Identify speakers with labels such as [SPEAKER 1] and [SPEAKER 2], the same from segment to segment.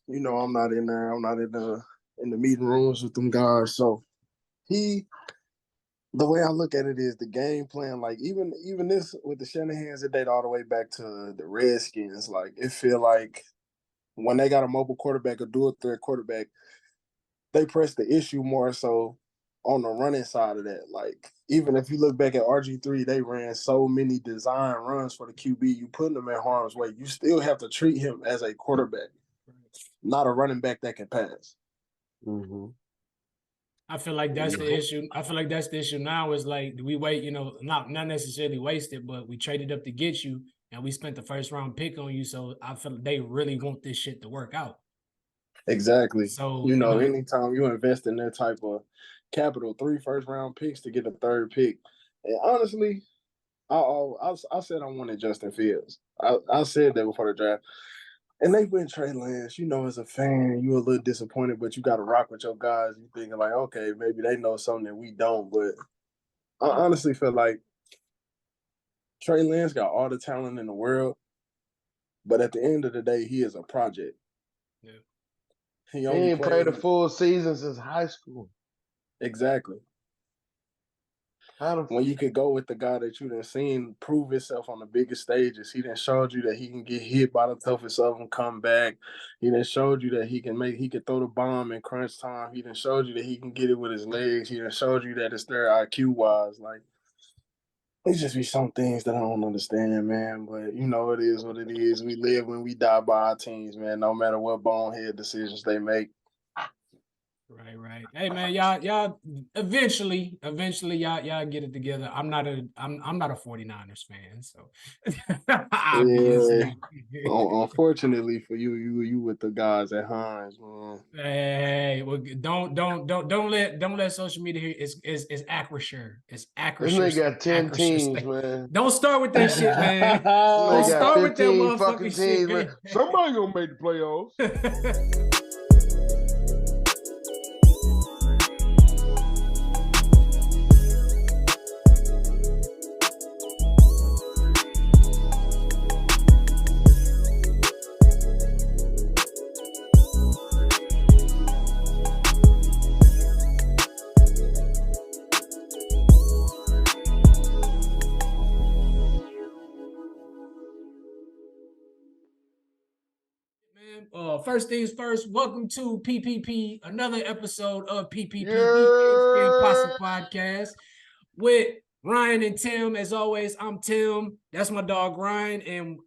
[SPEAKER 1] I'm not in there. I'm not in the meeting rooms with them guys. So he, the way I look at it is the game plan. Like even this with the Shanahans, it date all the way back to the Redskins. Like it feel like when they got a mobile quarterback, a dual threat quarterback, they press the issue more so on the running side of that. Like even if you look back at RG3, they ran so many design runs for the QB. You putting them in harm's way. You still have to treat him as a quarterback, not a running back that can pass.
[SPEAKER 2] Mm-hmm.
[SPEAKER 3] I feel like that's the issue. I feel like that's the issue now is like, do we wait, not necessarily waste it, but we traded up to get you and we spent the first round pick on you. So I feel like they really want this shit to work out.
[SPEAKER 1] Exactly. So, anytime you invest in that type of capital, 3 first-round picks to get a third pick. And honestly, I said I wanted Justin Fields. I said that before the draft. And they went Trey Lance. As a fan, you're a little disappointed, but you got to rock with your guys. You're thinking like, okay, maybe they know something that we don't. But I honestly feel like Trey Lance got all the talent in the world. But at the end of the day, he is a project.
[SPEAKER 2] Yeah. He ain't played a full season since high school.
[SPEAKER 1] Exactly. When you could go with the guy that you done seen prove himself on the biggest stages, he done showed you that he can get hit by the toughest of them, come back. He done showed you that he can throw the bomb in crunch time. He done showed you that he can get it with his legs. He done showed you that it's there IQ wise. Like, it's just be some things that I don't understand, man. But it is what it is. We live when we die by our teams, man. No matter what bonehead decisions they make.
[SPEAKER 3] Right. Hey man, y'all eventually y'all get it together. I'm not a 49ers fan, so
[SPEAKER 1] obviously. Yeah. Unfortunately for you with the guys at Hines, man.
[SPEAKER 3] Hey, well, don't let social media hear it's Acrisure. It's Acrisure.
[SPEAKER 2] This nigga got 10 teams, man.
[SPEAKER 3] Don't start with that shit, man. Don't start with that motherfucking shit, man.
[SPEAKER 2] Somebody gonna make the playoffs.
[SPEAKER 3] First things first, welcome to PPP, another episode of PPP Posse Podcast with Ryan and Tim. As always, I'm Tim. That's my dog Ryan, and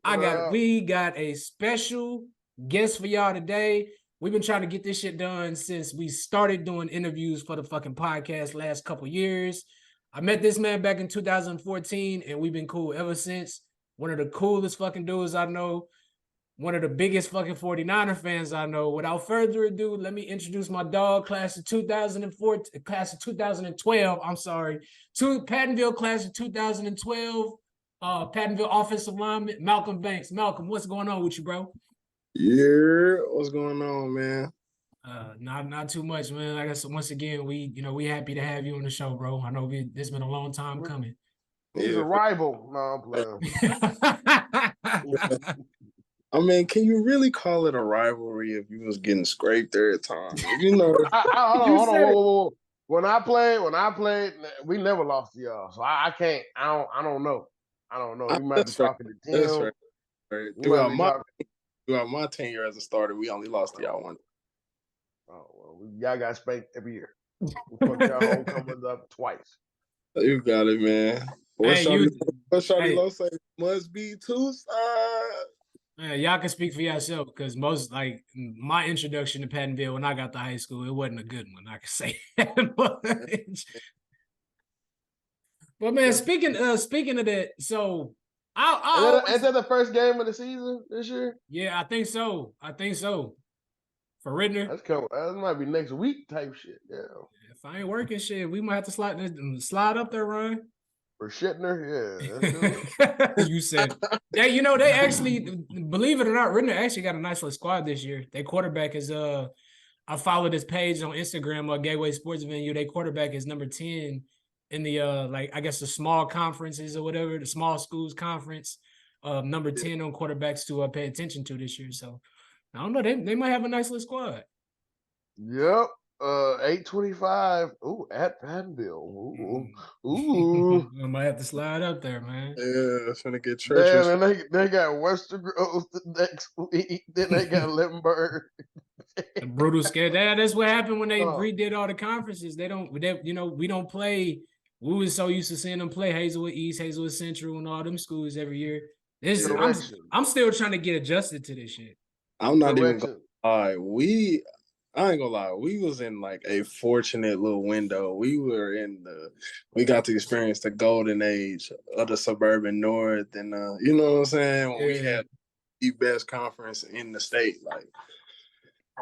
[SPEAKER 3] we got a special guest for y'all today. We've been trying to get this shit done since we started doing interviews for the fucking podcast last couple years. I met this man back in 2014, and we've been cool ever since. One of the coolest fucking dudes I know. One of the biggest fucking 49er fans I know. Without further ado, let me introduce my dog, class of 2012. I'm sorry. Pattonville class of 2012. Pattonville offensive lineman, Malcolm Banks. Malcolm, what's going on with you, bro?
[SPEAKER 1] Yeah, what's going on, man?
[SPEAKER 3] Not too much, man. I guess once again, we happy to have you on the show, bro. I know it's been a long time coming.
[SPEAKER 2] He's a rival. No, I'm
[SPEAKER 1] playing. I mean, can you really call it a rivalry if you was getting scraped every time?
[SPEAKER 2] Hold on. When I played, we never lost to y'all. So I can't. I don't know. You might be talking to Tim.
[SPEAKER 1] That's right. Throughout my tenure as a starter, we only lost to y'all one.
[SPEAKER 2] Oh well, y'all got spanked every year. We fucked y'all homecomings up twice.
[SPEAKER 1] You got it, man. What Shawty Low say? Must be two sides.
[SPEAKER 3] Y'all can speak for yourself because my introduction to Pattonville when I got to high school, it wasn't a good one. I can say that much. But man, speaking of that, so
[SPEAKER 2] is that the first game of the season this year?
[SPEAKER 3] Yeah, I think so. For Ritenour,
[SPEAKER 2] that's cool. That might be next week type shit. Yeah.
[SPEAKER 3] If I ain't working shit, we might have to slide up there, Ryan.
[SPEAKER 2] For Ritenour,
[SPEAKER 3] yeah. You said that. They actually, believe it or not, Ritenour actually got a nice little squad this year. Their quarterback is I followed his page on Instagram, Gateway Sports Venue. Their quarterback is number 10 in the I guess the small conferences or whatever, the small schools conference. Number 10 on quarterbacks to pay attention to this year. So I don't know. They might have a nice little squad.
[SPEAKER 2] Yep. 825. Ooh, at Pattonville. Ooh.
[SPEAKER 3] I might have to slide up there, man.
[SPEAKER 1] Yeah, it's gonna get treacherous.
[SPEAKER 2] Damn, and they got Western Grove the next week. Then they got Leavenworth.
[SPEAKER 3] The brutal schedule. That's what happened when they redid all the conferences. We don't play. We was so used to seeing them play Hazelwood East, Hazelwood Central, and all them schools every year. I'm still trying to get adjusted to this shit.
[SPEAKER 1] I'm not even gonna lie. I ain't gonna lie. We was in like a fortunate little window. We got to experience the golden age of the suburban north, and you know what I'm saying? When we had the best conference in the state, like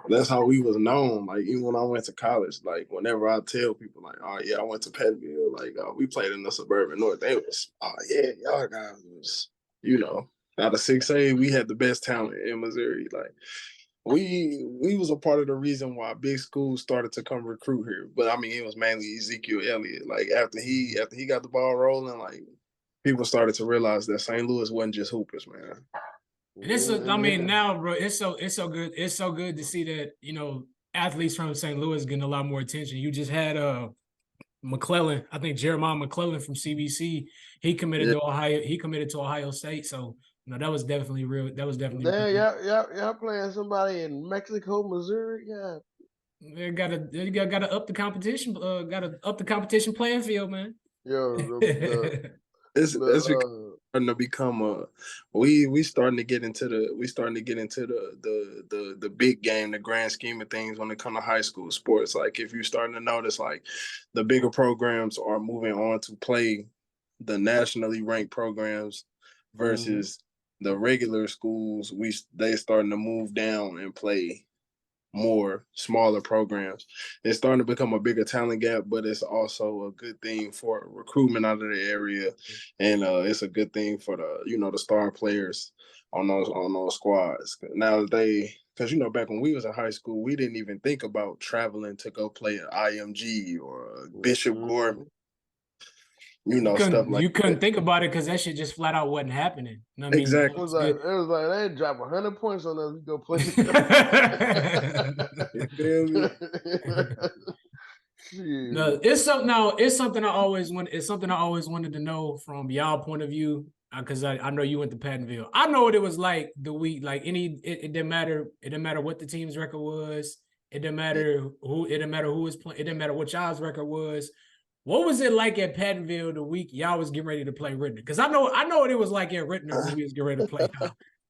[SPEAKER 1] that's how we was known. Like even when I went to college, like whenever I tell people, like, oh yeah, I went to Pattonville, like we played in the suburban north. They was, oh yeah, y'all guys was, out of 6A, we had the best talent in Missouri. Like we was a part of the reason why big schools started to come recruit here. But I mean, it was mainly Ezekiel Elliott. Like after he got the ball rolling, like people started to realize that St. Louis wasn't just hoopers, man.
[SPEAKER 3] And now, bro, it's so good. It's so good to see that, athletes from St. Louis getting a lot more attention. You just had McClellan, I think Jeremiah McClellan from CBC, he committed to Ohio. He committed to Ohio State. So, that was definitely real. That was definitely.
[SPEAKER 2] Y'all playing somebody in Mexico, Missouri, yeah.
[SPEAKER 3] They gotta up the competition. Gotta up the competition playing field, man.
[SPEAKER 2] Yo,
[SPEAKER 1] it's starting to become we starting to get into the big game, the grand scheme of things when it comes to high school sports. Like if you're starting to notice, like the bigger programs are moving on to play the nationally ranked programs versus the regular schools. They starting to move down and play more smaller programs. It's starting to become a bigger talent gap, but it's also a good thing for recruitment out of the area, and it's a good thing for the star players on those squads. Now because back when we was in high school, we didn't even think about traveling to go play at IMG or Bishop Gorman. Stuff like
[SPEAKER 3] you couldn't think about it because that shit just flat out wasn't happening. You know what
[SPEAKER 1] exactly.
[SPEAKER 2] It was like they drop 100 points on us. We go play.
[SPEAKER 1] You feel me?
[SPEAKER 3] No, it's something I always want. It's something I always wanted to know from y'all point of view, because I know you went to Pattonville. I know what it was like the week. Like it didn't matter. It didn't matter what the team's record was. It didn't matter who. It didn't matter who was playing. It didn't matter what y'all's record was. What was it like at Pattonville the week y'all was getting ready to play Ritenour? Because I know what it was like at Ritenour when we was getting ready to play.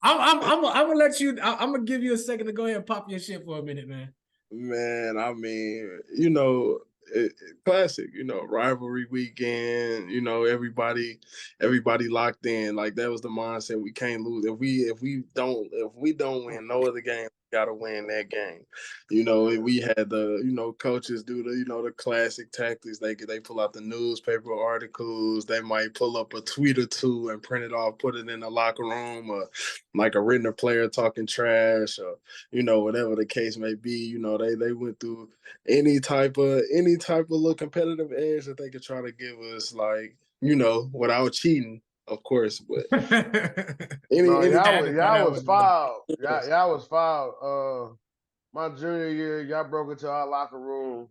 [SPEAKER 3] I'm gonna let you. I'm gonna give you a second to go ahead and pop your shit for a minute, man.
[SPEAKER 1] Man, I mean, classic. Rivalry weekend. Everybody locked in. Like that was the mindset. We can't lose. If we don't win no other game, gotta win that game. We had the coaches do the classic tactics. They pull out the newspaper articles. They might pull up a tweet or two and print it off, put it in the locker room, or like a Ritenour player talking trash, or whatever the case may be. They went through any type of little competitive edge that they could try to give us, like without cheating. Of course, but
[SPEAKER 2] y'all was fouled. Y'all was fouled. My junior year, y'all broke into our locker room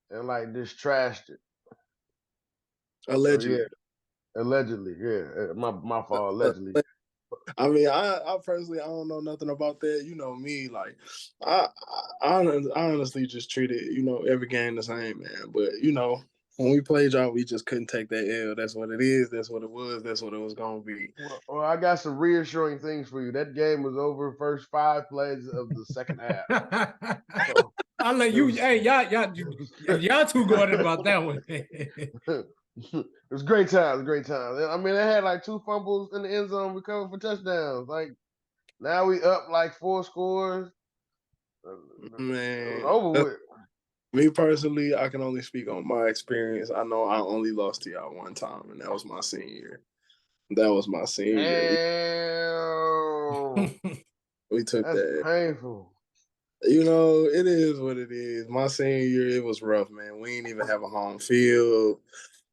[SPEAKER 2] and like just trashed it.
[SPEAKER 1] Allegedly.
[SPEAKER 2] So, yeah. Allegedly, yeah. My fault, allegedly.
[SPEAKER 1] I mean, I personally, I don't know nothing about that. Me, like I honestly just treated every game the same, man. But when we played y'all, we just couldn't take that L. That's what it is. That's what it was. That's what it was gonna be.
[SPEAKER 2] Well, I got some reassuring things for you. That game was over first 5 plays of the second half.
[SPEAKER 3] So, I'll let you. Hey, y'all two going about that one.
[SPEAKER 2] It was great times. I mean, they had like 2 fumbles in the end zone, recovered for touchdowns. Like now we up like 4 scores.
[SPEAKER 1] Man,
[SPEAKER 2] it was over with.
[SPEAKER 1] Me personally, I can only speak on my experience. I know I only lost to y'all one time, and that was my senior year. We took
[SPEAKER 2] That's
[SPEAKER 1] that.
[SPEAKER 2] Painful.
[SPEAKER 1] It is what it is. My senior year, it was rough, man. We didn't even have a home field.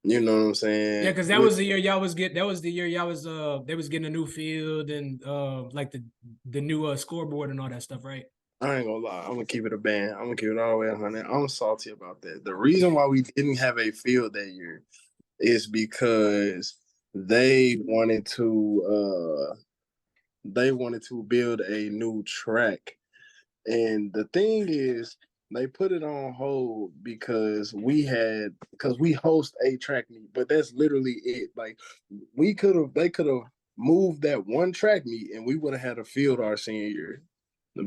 [SPEAKER 1] You know what I'm saying?
[SPEAKER 3] Yeah, because that was the year y'all was getting. That was the year y'all was they was getting a new field and like the new scoreboard and all that stuff, right?
[SPEAKER 1] I ain't gonna lie. I'm gonna keep it a band. I'm gonna keep it all the way 100. I'm salty about that. The reason why we didn't have a field that year is because they wanted to build a new track. And the thing is, they put it on hold because we host a track meet, but that's literally it. Like they could have moved that one track meet and we would have had a field our senior year.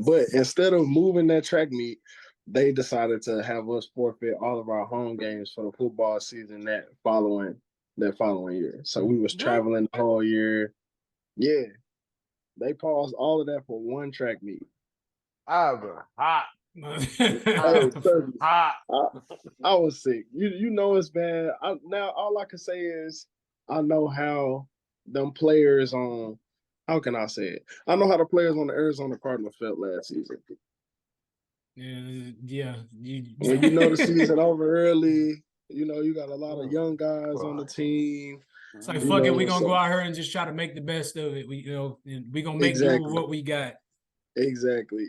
[SPEAKER 1] But instead of moving that track meet, they decided to have us forfeit all of our home games for the football season that following year. So we was traveling the whole year. Yeah. They paused all of that for one track meet.
[SPEAKER 2] I was hot.
[SPEAKER 1] I was sick. You know it's bad. Now all I can say is I know how them players on how can I say it? I know how the players on the Arizona Cardinals felt last season.
[SPEAKER 3] Yeah.
[SPEAKER 1] When you know the season over early, you know you got a lot of young guys on the team.
[SPEAKER 3] It's like fuck it, we gonna go out here and just try to make the best of it. We gonna make do with what we got.
[SPEAKER 1] Exactly.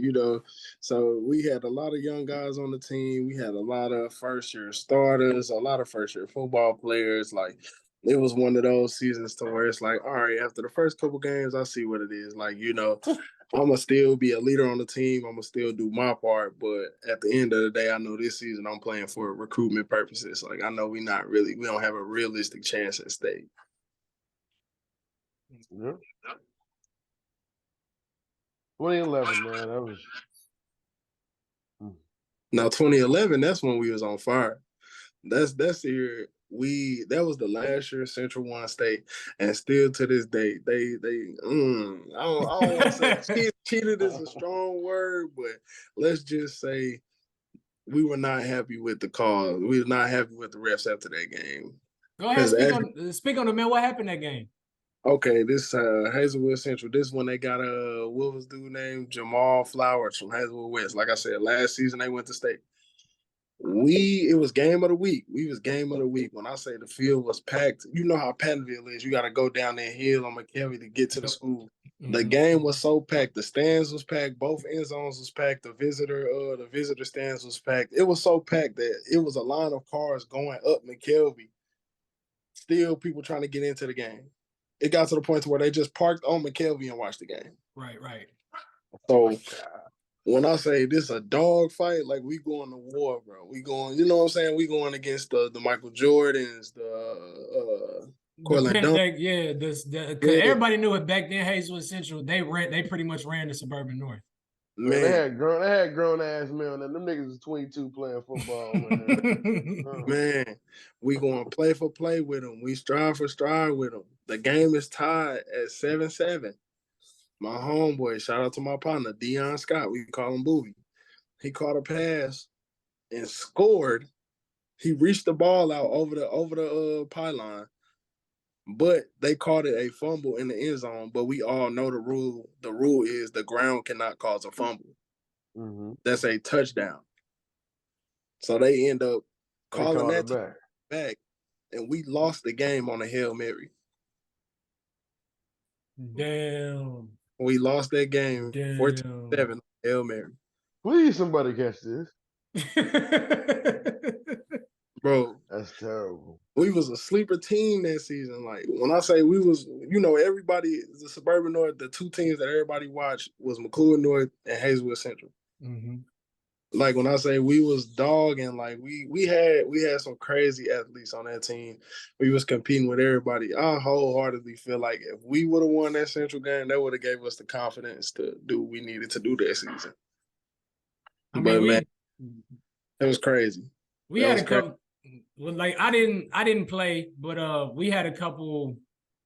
[SPEAKER 1] You know, so we had a lot of young guys on the team. We had a lot of first year starters, a lot of first year football players. Like it was one of those seasons to where it's like, all right, after the first couple games, I see what it is. Like, you know, I'm gonna still be a leader on the team. I'm gonna still do my part, but at the end of the day, I know this season I'm playing for recruitment purposes. Like I know we don't have a realistic chance at state.
[SPEAKER 2] Yeah. 2011, man, that was.
[SPEAKER 1] Now 2011, that's when we was on fire. That's the year that was the last year Central won state, and still to this day, I don't want to say cheated is a strong word, but let's just say we were not happy with the call. We were not happy with the refs after that game.
[SPEAKER 3] Go ahead, speak on it, man. What happened that game?
[SPEAKER 1] Okay, this Hazelwood Central. This one they got what was dude named Jamal Flowers from Hazelwood West. Like I said, last season they went to state. It was game of the week. We was game of the week. When I say the field was packed, you know how Pattonville is. You got to go down that hill on McKelvey to get to the school. Mm-hmm. The game was so packed. The stands was packed. Both end zones was packed. The visitor stands was packed. It was so packed that it was a line of cars going up McKelvey. Still people trying to get into the game. It got to the point where they just parked on McKelvey and watched the game.
[SPEAKER 3] Right.
[SPEAKER 1] So when I say this a dog fight, like we going to war, bro. We going, you know what I'm saying? We going against the Michael Jordans, the
[SPEAKER 3] everybody knew it back then. Hazelwood Central, they pretty much ran the suburban north.
[SPEAKER 2] Man, they had grown ass men, and them niggas was 22 playing football, man.
[SPEAKER 1] Man, we going play for play with them. We strive for stride with them. The game is tied at 7-7. My homeboy, shout out to my partner, Deion Scott. We call him Boobie. He caught a pass and scored. He reached the ball out over the pylon, but they called it a fumble in the end zone. But we all know the rule. The rule is the ground cannot cause a fumble. Mm-hmm. That's a touchdown. So they end up calling that back, and we lost the game on a Hail Mary.
[SPEAKER 3] Damn.
[SPEAKER 1] We lost that game 14-7 Hail Mary.
[SPEAKER 2] Please, somebody catch this.
[SPEAKER 1] Bro,
[SPEAKER 2] that's terrible.
[SPEAKER 1] We was a sleeper team that season. Like when I say we was, you know, everybody, the suburban North, the two teams that everybody watched was McClure North and Hazelwood Central. Mm-hmm. Like when I say we was dogging, like we had some crazy athletes on that team. We was competing with everybody. I wholeheartedly feel like if we would have won that Central game, that would have gave us the confidence to do what we needed to do that season. Man, it was crazy.
[SPEAKER 3] We had a couple. Like I didn't play, but we had a couple.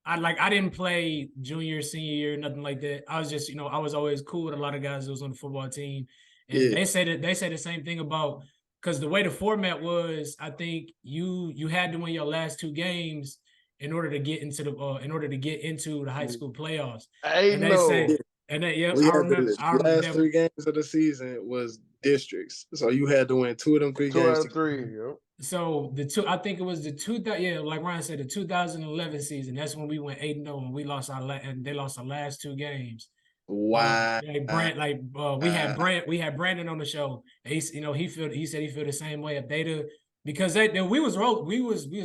[SPEAKER 3] I didn't play junior, senior year, nothing like that. I was just, you know, I was always cool with a lot of guys that was on the football team. And they said the same thing about, because the way the format was, I think you had to win your last two games in order to get into the high school playoffs. I remember
[SPEAKER 1] last 3 games of the season was districts, so you had to win 2 of them 3 games.
[SPEAKER 2] 2 out of 3. Yep.
[SPEAKER 3] So I think it was the 2000, yeah, like Ryan said, the 2011 season. That's when we went 8-0 and we lost and they lost our last 2 games.
[SPEAKER 1] Wow.
[SPEAKER 3] We had Brandon on the show. He said he feel the same way. If they'd because we was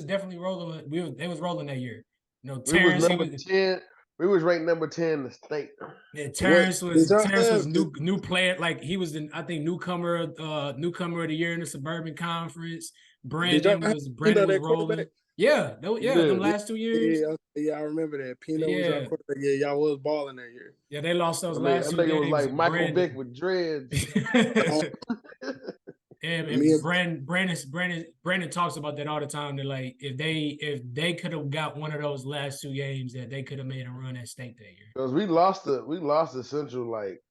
[SPEAKER 3] definitely rolling. They was rolling that year. You know, Terrence,
[SPEAKER 2] we was number 10. We was ranked number 10 in the state.
[SPEAKER 3] Yeah, Terrence was new player. Like he was I think newcomer of the year in the Suburban Conference. Brandon was rolling. Yeah, them last 2 years.
[SPEAKER 1] Yeah, I remember that. Pino was our quarterback. Yeah, y'all was balling that year.
[SPEAKER 3] Yeah, they lost those last 2 games.
[SPEAKER 2] It was like Michael Vick with dreads.
[SPEAKER 3] And Brandon talks about that all the time. That like if they could have got one of those last 2 games, that they could have made a run at state that year.
[SPEAKER 2] Because we lost the Central like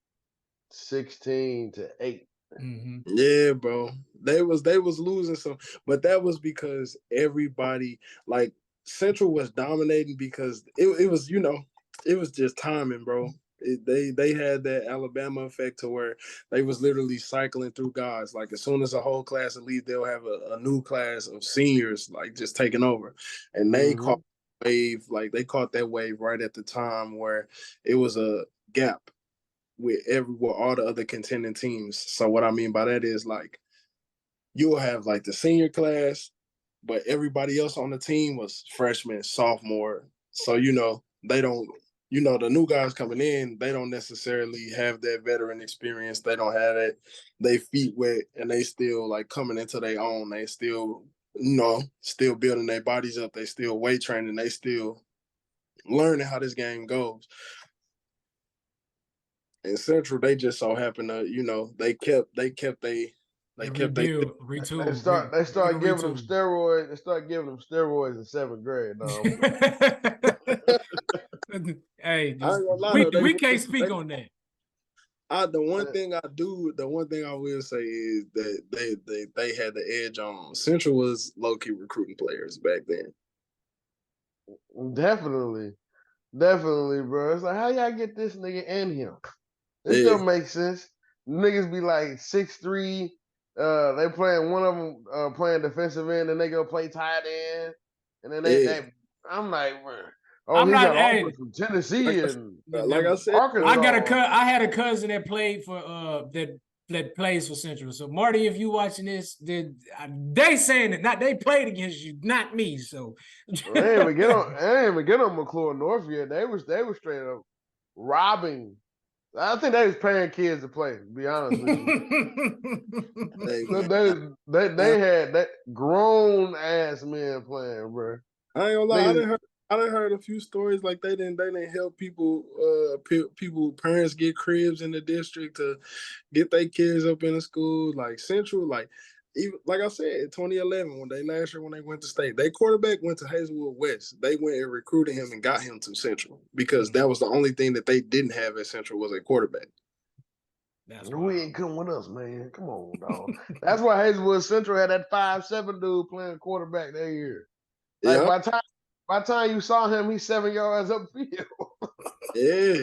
[SPEAKER 2] 16-8.
[SPEAKER 3] Mm-hmm.
[SPEAKER 1] Yeah, bro. They was losing some, but that was because everybody like Central was dominating because it was it was just timing, bro. They had that Alabama effect to where they was literally cycling through guys. Like as soon as a whole class of leave, they'll have a new class of seniors like just taking over, and they caught they caught that wave right at the time where it was a gap with all the other contending teams. So what I mean by that is like you'll have like the senior class, but everybody else on the team was freshman, sophomore. So they don't. The new guys coming in, they don't necessarily have that veteran experience. They don't have that. They feet wet, and they still like coming into their own. They still, still building their bodies up. They still weight training. They still learning how this game goes. And Central, they just so happen to, they kept
[SPEAKER 3] retool.
[SPEAKER 2] They start giving them steroids. They start giving them steroids in 7th grade.
[SPEAKER 3] Hey, we can't speak on that.
[SPEAKER 1] The one thing I will say is that they had the edge on. Central was low-key recruiting players back then.
[SPEAKER 2] Definitely, bro. It's like, how y'all get this nigga and him? It still makes sense. Niggas be like 6'3". They playing one of them playing defensive end, and they go play tight end, and then they I'm like, bro. Oh, he's got offers from Tennessee and
[SPEAKER 1] I said,
[SPEAKER 2] Arkansas.
[SPEAKER 3] I had a cousin that played for that plays for Central. So Marty, if you watching this, they saying that not they played against you, not me. So
[SPEAKER 2] they ain't even get on McClure North yet. They was straight up robbing. I think they was paying kids to play, to be honest with you. they had that grown ass men playing, bro.
[SPEAKER 1] I ain't gonna lie, I done heard a few stories like they didn't help people parents get cribs in the district to get their kids up in the school. Like Central, like even like I said, 2011 when they went to state, their quarterback went to Hazelwood West. They went and recruited him and got him to Central because that was the only thing that they didn't have at Central was a quarterback.
[SPEAKER 2] We ain't coming with us, man. Come on, dog. That's why Hazelwood Central had that 5'7" dude playing quarterback that year. Like by the time you saw him, he's 7 yards upfield.
[SPEAKER 1] Yeah,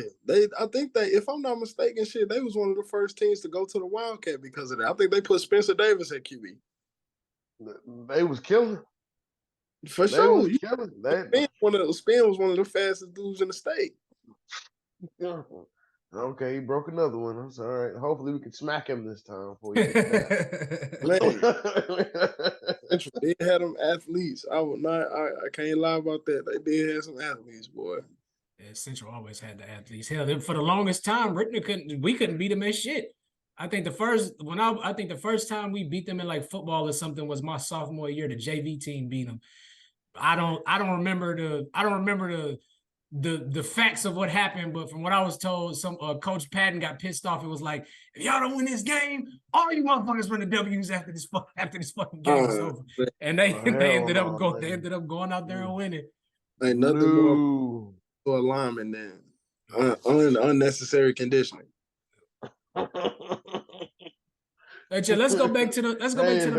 [SPEAKER 1] I think if I'm not mistaken, they was one of the first teams to go to the Wildcat because of that. I think they put Spencer Davis at QB.
[SPEAKER 2] They was killing.
[SPEAKER 1] For sure. Spin was one of the fastest dudes in the state.
[SPEAKER 2] Okay, he broke another one. I'm sorry. Hopefully we can smack him this time before he gets back.
[SPEAKER 1] They had them athletes. I can't lie about that. They did have some athletes, boy.
[SPEAKER 3] Yeah, Central always had the athletes. Hell, for the longest time, we couldn't beat them at shit. I think the first time we beat them in like football or something was my sophomore year. The JV team beat them. I don't remember the facts of what happened, but from what I was told, some Coach Patton got pissed off. It was like, if y'all don't win this game, all you motherfuckers run the W's after this fucking game is over. And they ended up going out there and winning.
[SPEAKER 1] Ain't nothing more for a lineman than unnecessary conditioning.
[SPEAKER 3] Let's go back to them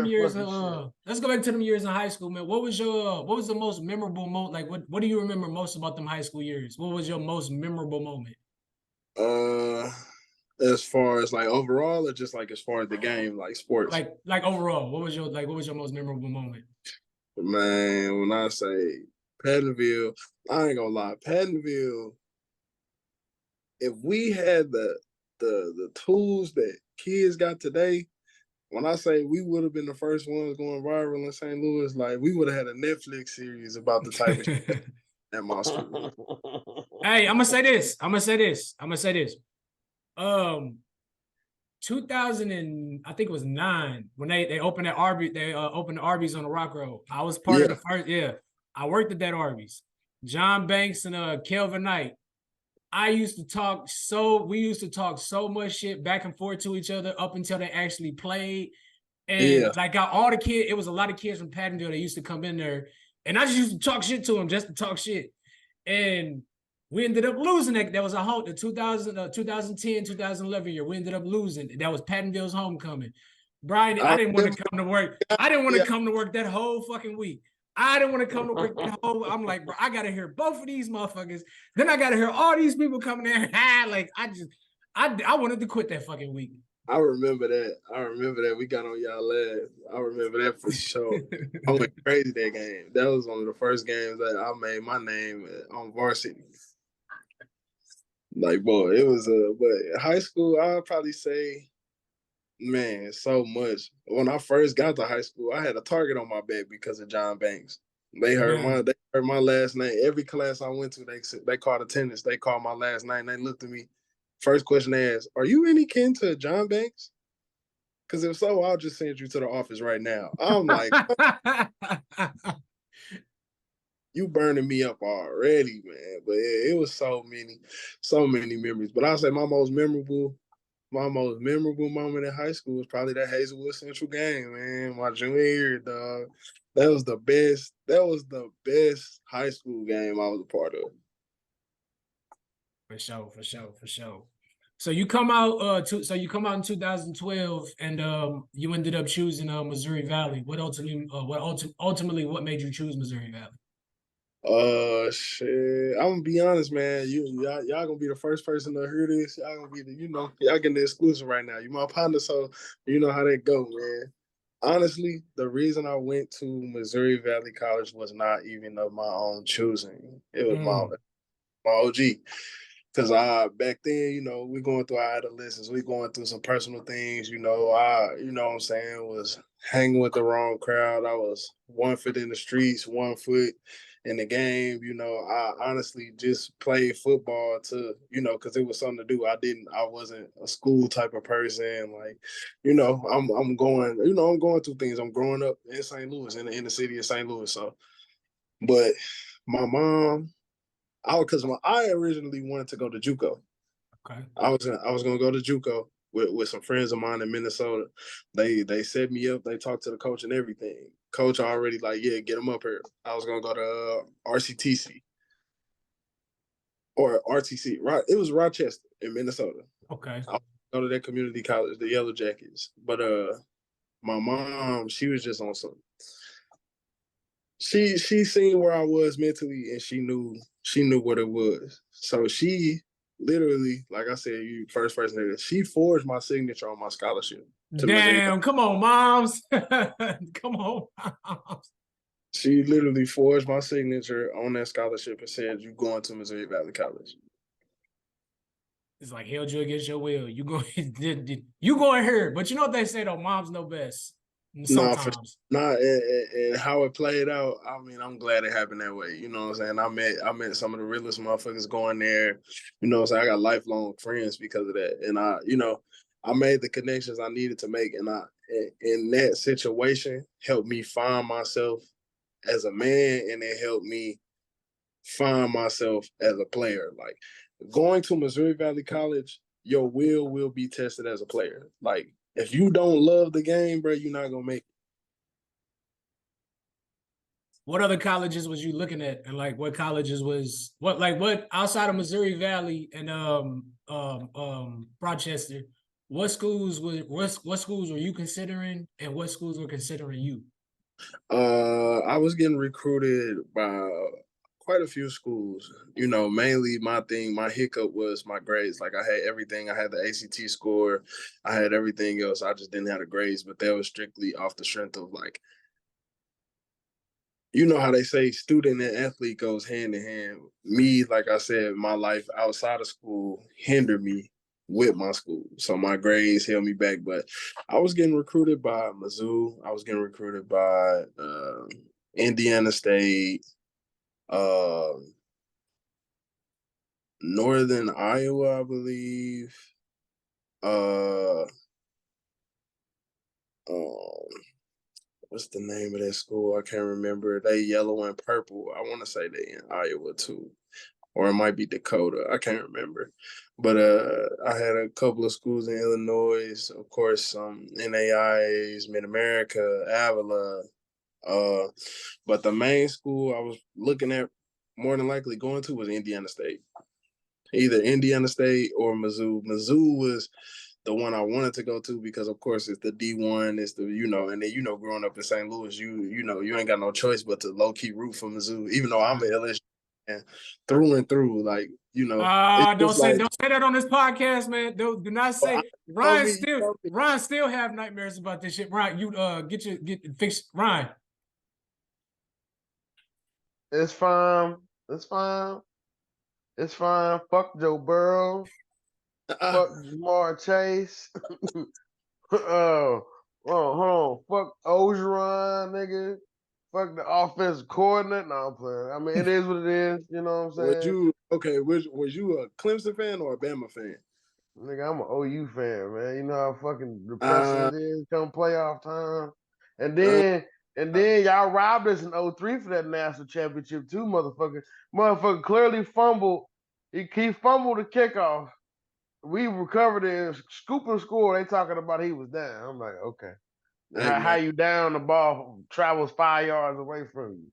[SPEAKER 3] years. Let's go back to them years in high school, man. What was the most memorable moment? Like, what do you remember most about them high school years? What was your most memorable moment?
[SPEAKER 1] As far as like overall, or just like as far as the game, like sports?
[SPEAKER 3] Like overall, what was your most memorable moment?
[SPEAKER 1] Man, when I say Pattonville, I ain't gonna lie, Pattonville. If we had the tools that kids got today, when I say we would have been the first ones going viral in St. Louis, like we would have had a Netflix series about the type of shit at my school.
[SPEAKER 3] Hey, I'm gonna say this. 2000 and I think it was 9 when they opened that Arby's. They opened the Arby's on the Rock Road. I was part of the first. Yeah, I worked at that Arby's. John Banks and Kelvin Knight. We used to talk so much shit back and forth to each other up until they actually played. And like got all the kids, it was a lot of kids from Pattonville that used to come in there, and I just used to talk shit to them just to talk shit. And we ended up losing that. That was the 2010, 2011 year. We ended up losing. That was Pattonville's homecoming. Brian, I didn't want to come to work. I didn't want to come to work that whole fucking week. I didn't want to come to work that whole. I'm like, bro, I gotta hear both of these motherfuckers. Then I gotta hear all these people coming in. Like, I wanted to quit that fucking week.
[SPEAKER 1] I remember that. We got on y'all ass. I remember that for sure. I went crazy that game. That was one of the first games that I made my name on varsity. Like, boy, it was but high school, I'll probably say, man, so much. When I first got to high school, I had a target on my back because of John Banks. They heard my last name. Every class I went to, they called attendance. They called my last name. They looked at me. First question they asked, are you any kin to John Banks? Because if so, I'll just send you to the office right now. I'm like, you burning me up already, man. But it was so many memories. But I'll say my most memorable moment in high school was probably that Hazelwood Central game, man. My junior year, dog. That was the best high school game I was a part of.
[SPEAKER 3] For sure. So you come out in 2012 and you ended up choosing Missouri Valley. What ultimately made you choose Missouri Valley?
[SPEAKER 1] Shit. I'm gonna be honest, man. Y'all gonna be the first person to hear this. Y'all gonna be y'all getting the exclusive right now. You my partner, so you know how that go, man. Honestly, the reason I went to Missouri Valley College was not even of my own choosing. It was my OG. Because back then, we going through our adolescence, we going through some personal things, I what I'm saying, was hanging with the wrong crowd. I was 1 foot in the streets, 1 foot in the game. I honestly just played football to, because it was something to do. I wasn't a school type of person. Like, I'm going through things. I'm growing up in St. Louis, in the city of St. Louis. So, but my mom, I originally wanted to go to JUCO.
[SPEAKER 3] Okay.
[SPEAKER 1] I was gonna go to JUCO with some friends of mine in Minnesota. They set me up. They talked to the coach and everything. Coach already like, yeah, get him up here. I was gonna go to RCTC or RTC. Right, it was Rochester in Minnesota.
[SPEAKER 3] Okay.
[SPEAKER 1] I was go to that community college, the Yellow Jackets. But my mom, she was just on some. She seen where I was mentally, and she knew what it was. So she literally, like I said, you first person, she forged my signature on my scholarship.
[SPEAKER 3] Damn, come on, moms. Come on, moms.
[SPEAKER 1] She literally forged my signature on that scholarship and said, you going to Missouri Valley College.
[SPEAKER 3] It's like held you against your will. You going here. But you know what they say though, moms know best. Sometimes.
[SPEAKER 1] And how it played out, I mean, I'm glad it happened that way. You know what I'm saying? I met some of the realest motherfuckers going there. You know what I'm saying? I got lifelong friends because of that. And I made the connections I needed to make. And in that situation, helped me find myself as a man, and it helped me find myself as a player. Like, going to Missouri Valley College, your will be tested as a player. Like, if you don't love the game, bro, you're not gonna make it.
[SPEAKER 3] What other colleges was you looking at, and like what colleges was what outside of Missouri Valley and Rochester? What schools were you considering, and what schools were considering you?
[SPEAKER 1] I was getting recruited by quite a few schools. You know, mainly my hiccup was my grades. Like I had everything. I had the ACT score. I had everything else. I just didn't have the grades, but that was strictly off the strength of like, you know how they say student and athlete goes hand in hand. Me, like I said, my life outside of school hindered me with my school. So my grades held me back. But I was getting recruited by Mizzou. I was getting recruited by Indiana State, uh, Northern Iowa, I believe. Uh, um, what's the name of that school? I can't remember. They yellow and purple. I want to say they in Iowa too, or it might be Dakota. I can't remember. But I had a couple of schools in Illinois, of course, some NAIAs, Mid America, Avila. But the main school I was looking at more than likely going to was Indiana State. Either Indiana State or Mizzou. Mizzou was the one I wanted to go to because, of course, it's the D1. It's the, you know, and then, you know, growing up in St. Louis, you know, you ain't got no choice but to low-key root for Mizzou, even though I'm an LSU fan through and through. Like, you know.
[SPEAKER 3] Don't say that on this podcast, man. Do not say Ryan still have nightmares about this shit. Ryan, you get fixed. Ryan.
[SPEAKER 2] It's fine. It's fine. It's fine. Fuck Joe Burrow. Fuck Jamar Chase. Hold on. Fuck Ogeron, nigga. Fuck the offensive coordinator. No, I'm playing. I mean, it is what it is. You know what I'm saying?
[SPEAKER 1] Was you a Clemson fan or a Bama fan?
[SPEAKER 2] Nigga, I'm an OU fan, man. You know how fucking depressing it is come playoff time. And then y'all robbed us in 03 for that national championship too, motherfucker. Motherfucker clearly fumbled. He fumbled the kickoff. We recovered it, scoop and score. They talking about he was down. I'm like, okay. How you down, the ball travels 5 yards away from you.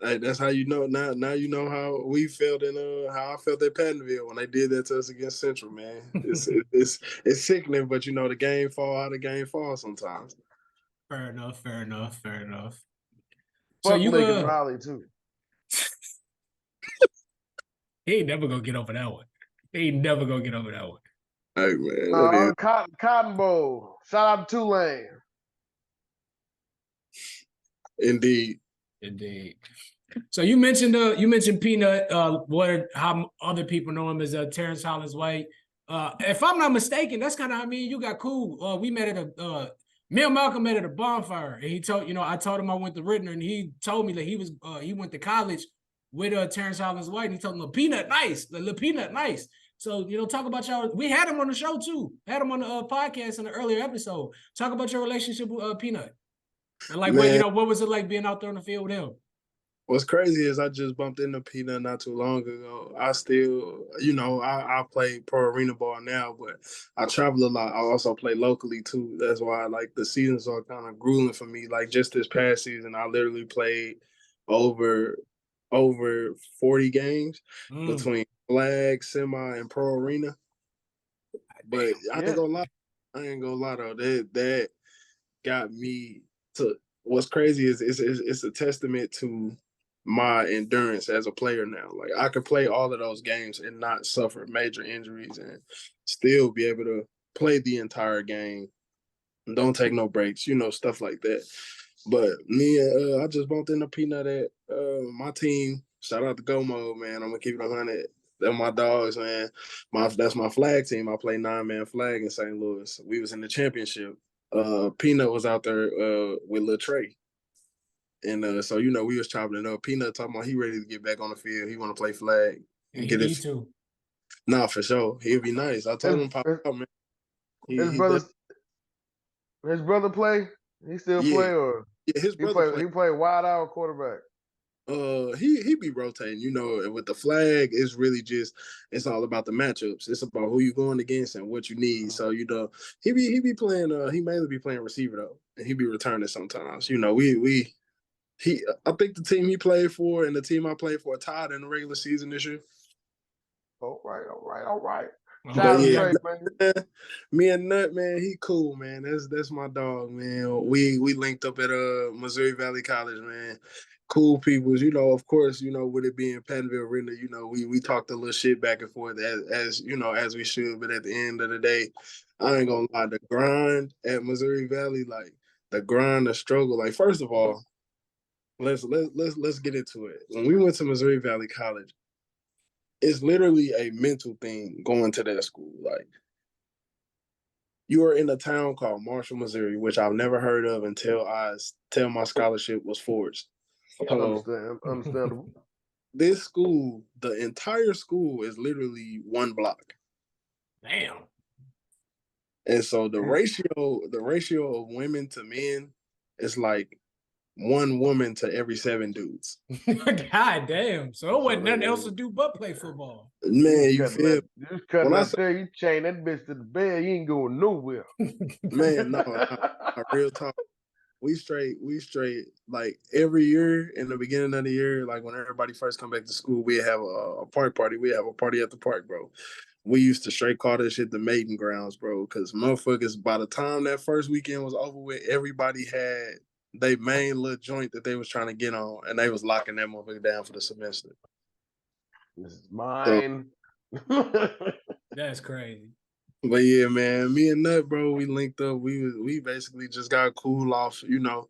[SPEAKER 1] Hey, that's how you know. Now you know how we felt how I felt at Pattonville when they did that to us against Central. Man, it's sickening, but you know the game fall how the game falls sometimes.
[SPEAKER 3] Fair enough.
[SPEAKER 2] Fuck
[SPEAKER 3] So you
[SPEAKER 2] Lincoln Riley too.
[SPEAKER 3] He ain't never gonna get over that one. Hey
[SPEAKER 1] man,
[SPEAKER 2] Cotton Bowl. Shout out to Tulane.
[SPEAKER 1] Indeed.
[SPEAKER 3] So you mentioned Peanut. How other people know him as Terrence Hollins White. If I'm not mistaken, that's kind of how me and you got cool. We met at me and Malcolm met at a bonfire, and he told I told him I went to Ritenour, and he told me that he went to college with Terrence Hollins White, and he told him Peanut nice. So talk about y'all. We had him on the show too. Had him on the podcast in an earlier episode. Talk about your relationship with Peanut. And like, what was it like being out there on the field with him?
[SPEAKER 1] What's crazy is I just bumped into Peanut not too long ago. I still, I play pro arena ball now, but I travel a lot. I also play locally too. That's why like the seasons are kind of grueling for me. Like just this past season, I literally played over 40 games between flag, semi, and pro arena. But I ain't gonna lie though. That got me to. What's crazy is it's a testament to my endurance as a player now. Like I could play all of those games and not suffer major injuries and still be able to play the entire game. Don't take no breaks, stuff like that. But me, I just bumped into Peanut at my team. Shout out to Go Mode, man. I'm gonna keep it 100. They're my dogs, man. That's my flag team. I play 9-man flag in St. Louis. We was in the championship. Peanut was out there with Lil Trey. And so, we was chopping it up. Peanut talking about he ready to get back on the field. He want to play flag.
[SPEAKER 3] And he need to.
[SPEAKER 1] Nah, for sure. He'd be nice. I told him pop out, man.
[SPEAKER 2] His brother play? He still play or
[SPEAKER 1] his brother
[SPEAKER 2] he play wide out quarterback.
[SPEAKER 1] He be rotating, with the flag, it's really it's all about the matchups. It's about who you going against and what you need. So, he be playing, he mainly be playing receiver though. And he be returning sometimes. I think the team he played for and the team I played for tied in the regular season this year.
[SPEAKER 2] All right.
[SPEAKER 1] But yeah, man, me and Nut, man, he cool, man. That's my dog, man. We linked up at Missouri Valley College, man. cool peoples. You know, of course, you know, with it being Pattonville Arena, you know, we talked a little shit back and forth as you know, as we should. But at the end of the day, I ain't gonna lie, the grind at Missouri Valley, like the grind, the struggle. Like, first of all, let's get into it. When we went to Missouri Valley College, it's literally a mental thing going to that school. Like, you are in a town called Marshall, Missouri, which I've never heard of until my scholarship was forged. So,
[SPEAKER 2] Understandable.
[SPEAKER 1] this school, the entire school is literally one block.
[SPEAKER 3] Damn.
[SPEAKER 1] And so the ratio of women to men is like one woman to every 7 dudes.
[SPEAKER 3] God damn. So it wasn't nothing else to do but play football.
[SPEAKER 1] Man, you feel
[SPEAKER 2] you cutting up there, you chain that bitch to the bed, you ain't going nowhere.
[SPEAKER 1] Man, no, real talk. We straight like every year in the beginning of the year, like when everybody first come back to school, we have a party. We have a party at the park, bro. We used to straight call this shit the maiden grounds, bro, because motherfuckers, by the time that first weekend was over with, everybody had they main little joint that they was trying to get on, and they was locking that motherfucker down for the semester.
[SPEAKER 2] This is mine.
[SPEAKER 3] So, that's crazy.
[SPEAKER 1] But yeah, man, me and Nut, bro, we linked up. We basically just got cool off, you know,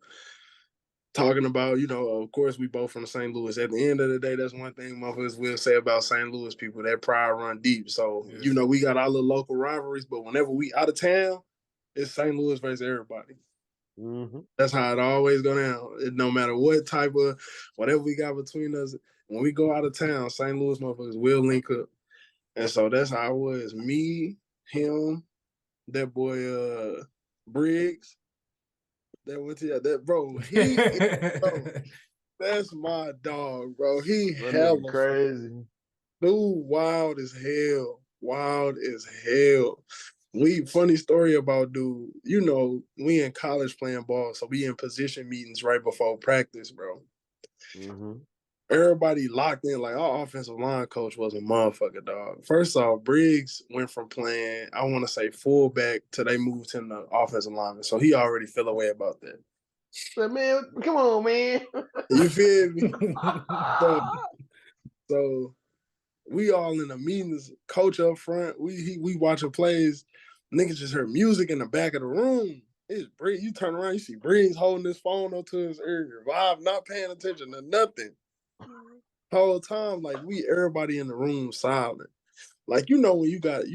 [SPEAKER 1] talking about, you know, of course, we both from St. Louis. At the end of the day, that's one thing motherfuckers will say about St. Louis people. That pride run deep. So, you know, we got our little local rivalries, but whenever we out of town, it's St. Louis versus everybody.
[SPEAKER 2] Mm-hmm.
[SPEAKER 1] That's how it always go down. No matter what type of, whatever we got between us, when we go out of town, St. Louis motherfuckers will link up. And so that's how it was. Me, him, that boy Briggs, that went to that bro. Bro, that's my dog, bro. He hella
[SPEAKER 2] crazy.
[SPEAKER 1] Dude, wild as hell. Wild as hell. Funny story about dude, you know, we in college playing ball, so we in position meetings right before practice, bro.
[SPEAKER 2] Mm-hmm.
[SPEAKER 1] Everybody locked in, like our offensive line coach was a motherfucker, dog. First off, Briggs went from playing, I want to say fullback till they moved him to offensive lineman. So he already feel away about that.
[SPEAKER 2] But man, come on, man.
[SPEAKER 1] You feel me? So we all in the meetings, coach up front, we watching plays. Niggas just heard music in the back of the room. It's Briggs. You turn around, you see Briggs holding his phone up to his ear, Vibe not paying attention to nothing. Whole time, like everybody in the room silent. Like you know you got them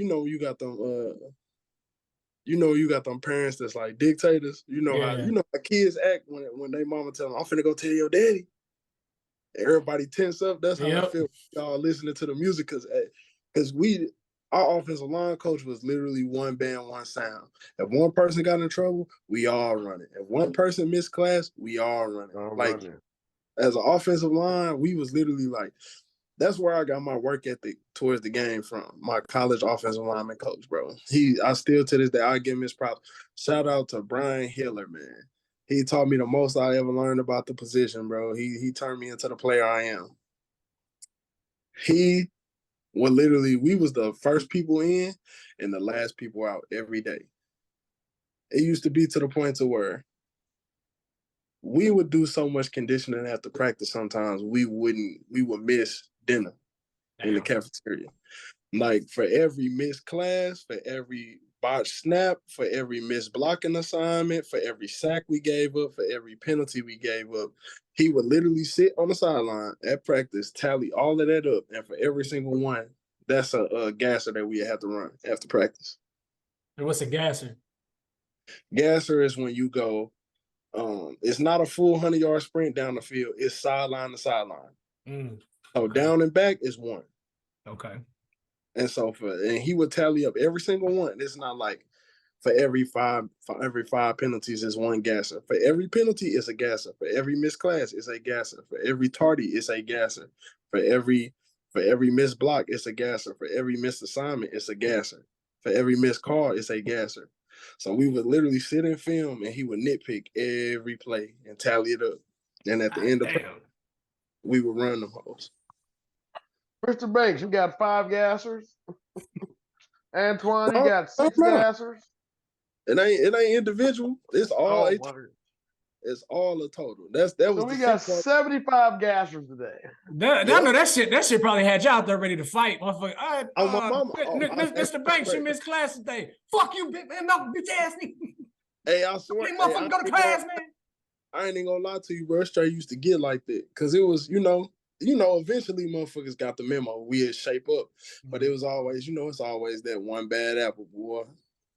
[SPEAKER 1] you got them parents that's like dictators. You know how kids act when they mama tell them, I'm finna go tell your daddy. Everybody tense up. That's how I feel y'all listening to the music because our offensive line coach was literally one band, one sound. If one person got in trouble, we all run it. If one person missed class, we all run it. As an offensive line, we was literally like, that's where I got my work ethic towards the game from. My college offensive lineman coach, bro. I still to this day, I give him his props. Shout out to Brian Hiller, man. He taught me the most I ever learned about the position, bro. He turned me into the player I am. We was the first people in and the last people out every day. It used to be to the point to where we would do so much conditioning after practice sometimes we would miss dinner in the cafeteria. Like for every missed class, for every botched snap, for every missed blocking assignment, for every sack we gave up, for every penalty we gave up, he would literally sit on the sideline at practice, tally all of that up, and for every single one, that's a gasser that we have to run after practice.
[SPEAKER 3] And what's a gasser?
[SPEAKER 1] Gasser is when you go, it's not a full 100-yard sprint down the field. It's sideline to sideline. So down and back is one.
[SPEAKER 3] Okay.
[SPEAKER 1] And so he would tally up every single one. It's not like for every five penalties is one gasser. For every penalty, it's a gasser. For every missed class, it's a gasser. For every tardy, it's a gasser. For every missed block, it's a gasser. For every missed assignment, it's a gasser. For every missed call, it's a gasser. So we would literally sit in film and he would nitpick every play and tally it up. And at the end of it, we would run them hoes.
[SPEAKER 2] Mr. Banks, you got 5 gassers. Antoine, you got 6 gassers.
[SPEAKER 1] It ain't individual. It's all It's all a total. That was
[SPEAKER 2] So
[SPEAKER 1] the
[SPEAKER 2] we got
[SPEAKER 1] sick part.
[SPEAKER 2] 75 gassers today.
[SPEAKER 3] I know that shit probably had y'all out there ready to fight. Motherfucker.
[SPEAKER 1] Oh, my mama.
[SPEAKER 3] Mr. Banks, you missed class today. Fuck you, bitch ass nigga.
[SPEAKER 1] Hey, I swear.
[SPEAKER 3] Hey, motherfucker, go to class, man.
[SPEAKER 1] I ain't even gonna lie to you, bro. Straight used to get like that. Cause it was, eventually motherfuckers got the memo. We'd shape up. But it was always, it's always that one bad apple, boy.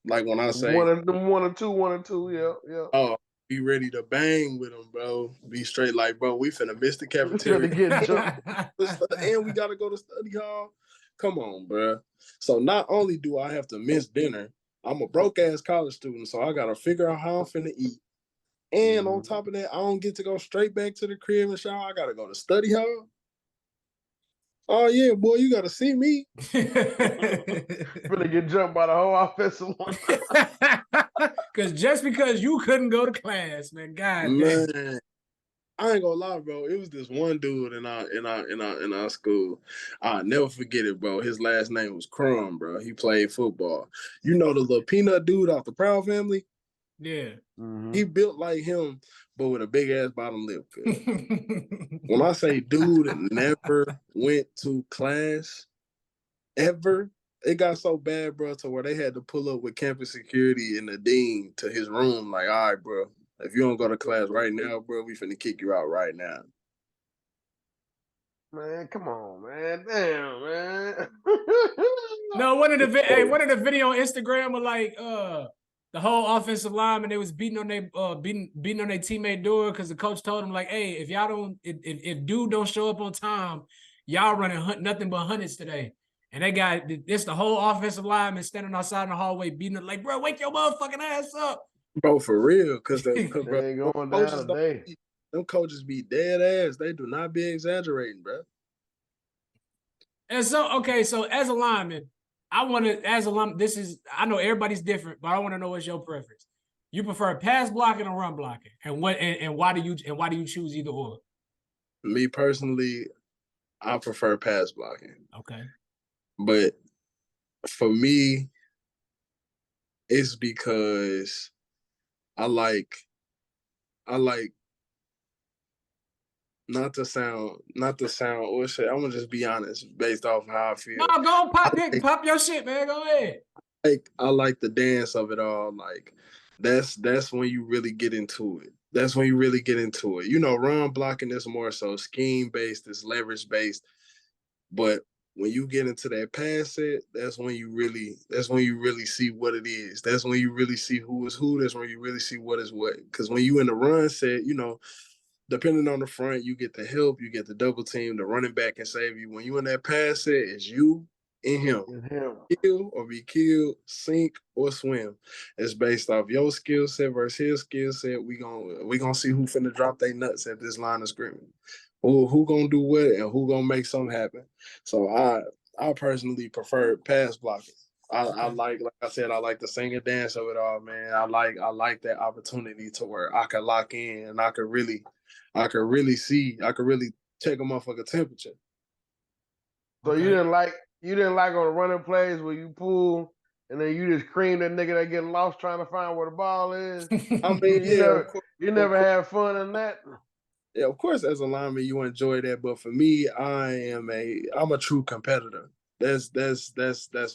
[SPEAKER 1] Like when I say
[SPEAKER 2] one or two, yeah.
[SPEAKER 1] Oh, be ready to bang with them, bro. Be straight like, bro, we finna miss the cafeteria.
[SPEAKER 2] Get jumped.
[SPEAKER 1] And we gotta go to study hall. Come on, bro. So not only do I have to miss dinner, I'm a broke ass college student, so I gotta figure out how I'm finna eat. And on top of that, I don't get to go straight back to the crib and shower. I gotta go to study hall. Oh yeah, boy, you gotta see me.
[SPEAKER 2] Finna get jumped by the whole offensive line.
[SPEAKER 3] Because you couldn't go to class, man. God
[SPEAKER 1] Man,
[SPEAKER 3] damn.
[SPEAKER 1] I ain't gonna lie, bro. It was this one dude in our school. I'll never forget it, bro. His last name was Crumb, bro. He played football. You know the little peanut dude off the Proud Family?
[SPEAKER 3] Yeah.
[SPEAKER 1] He built like him, but with a big ass bottom lip. When I say dude never went to class ever, it got so bad, bro, to where they had to pull up with campus security and the dean to his room. Like, all right, bro, if you don't go to class right now, bro, we finna kick you out right now.
[SPEAKER 2] Man, come on, man. Damn, man.
[SPEAKER 3] No, one of the video on Instagram were like the whole offensive lineman, they was beating on their teammate door because the coach told them like, hey, if dude don't show up on time, y'all running nothing but hundreds today. And they got this the whole offensive lineman standing outside in the hallway beating it like, bro, wake your motherfucking ass up.
[SPEAKER 1] Bro, for real, because
[SPEAKER 2] they ain't going down today.
[SPEAKER 1] Them coaches be dead ass. They do not be exaggerating, bro.
[SPEAKER 3] And so, okay, so as a lineman, I know everybody's different, but I want to know what's your preference. You prefer pass blocking or run blocking, and why do you choose either or?
[SPEAKER 1] Me personally, I prefer pass blocking.
[SPEAKER 3] Okay,
[SPEAKER 1] but for me, it's because I like not to sound or shit. I'm gonna just be honest based off how I feel.
[SPEAKER 3] No, go pop your shit, man. Go ahead.
[SPEAKER 1] I like the dance of it all. Like that's when you really get into it. That's when you really get into it. Run blocking is more so scheme based, it's leverage based. But when you get into that pass set, that's when you really see what it is. That's when you really see who is who. That's when you really see what is what. Because when you in the run set, depending on the front, you get the help, you get the double team, the running back can save you. When you in that pass set, it's you and him. Kill or be killed, sink or swim. It's based off your skill set versus his skill set. We gonna see who finna drop their nuts at this line of scrimmage. Who gonna do what and who gonna make something happen. So I personally prefer pass blocking. I like I said, I like the sing and dance of it all, man. I like that opportunity to where I can lock in and I could really check a motherfucker temperature.
[SPEAKER 2] So okay. You didn't like on the running plays where you pull and then you just cream that nigga that get lost trying to find where the ball is.
[SPEAKER 1] I mean,
[SPEAKER 2] you never had fun in that.
[SPEAKER 1] Yeah, of course, as a lineman, you enjoy that, but for me, I'm a true competitor. That's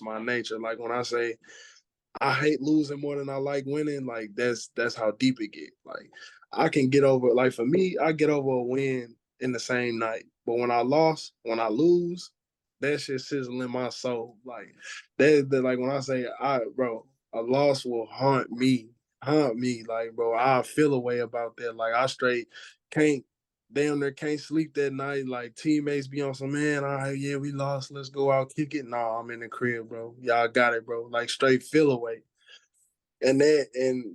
[SPEAKER 1] my nature. Like when I say I hate losing more than I like winning, like that's how deep it get. Like I can get over. Like for me, I get over a win in the same night, but when I lose, that shit sizzle in my soul. Like that like when I say a loss will haunt me. Like, bro, I feel a way about that. Like I straight can't sleep that night. Like teammates be on some, man, all right, yeah, we lost. Let's go out, kick it. Nah, I'm in the crib, bro. Y'all got it, bro. Like straight feel away. And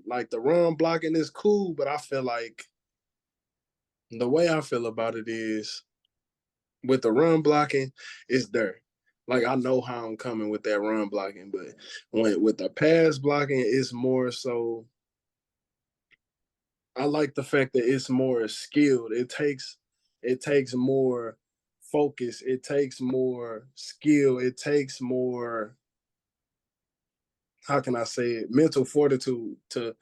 [SPEAKER 1] like the run blocking is cool, but I feel like the way I feel about it is with the run blocking, it's there. Like I know how I'm coming with that run blocking, but with the pass blocking, it's more so. I like the fact that it's more skilled. It takes more focus. It takes more skill. It takes more. how can I say it, mental fortitude to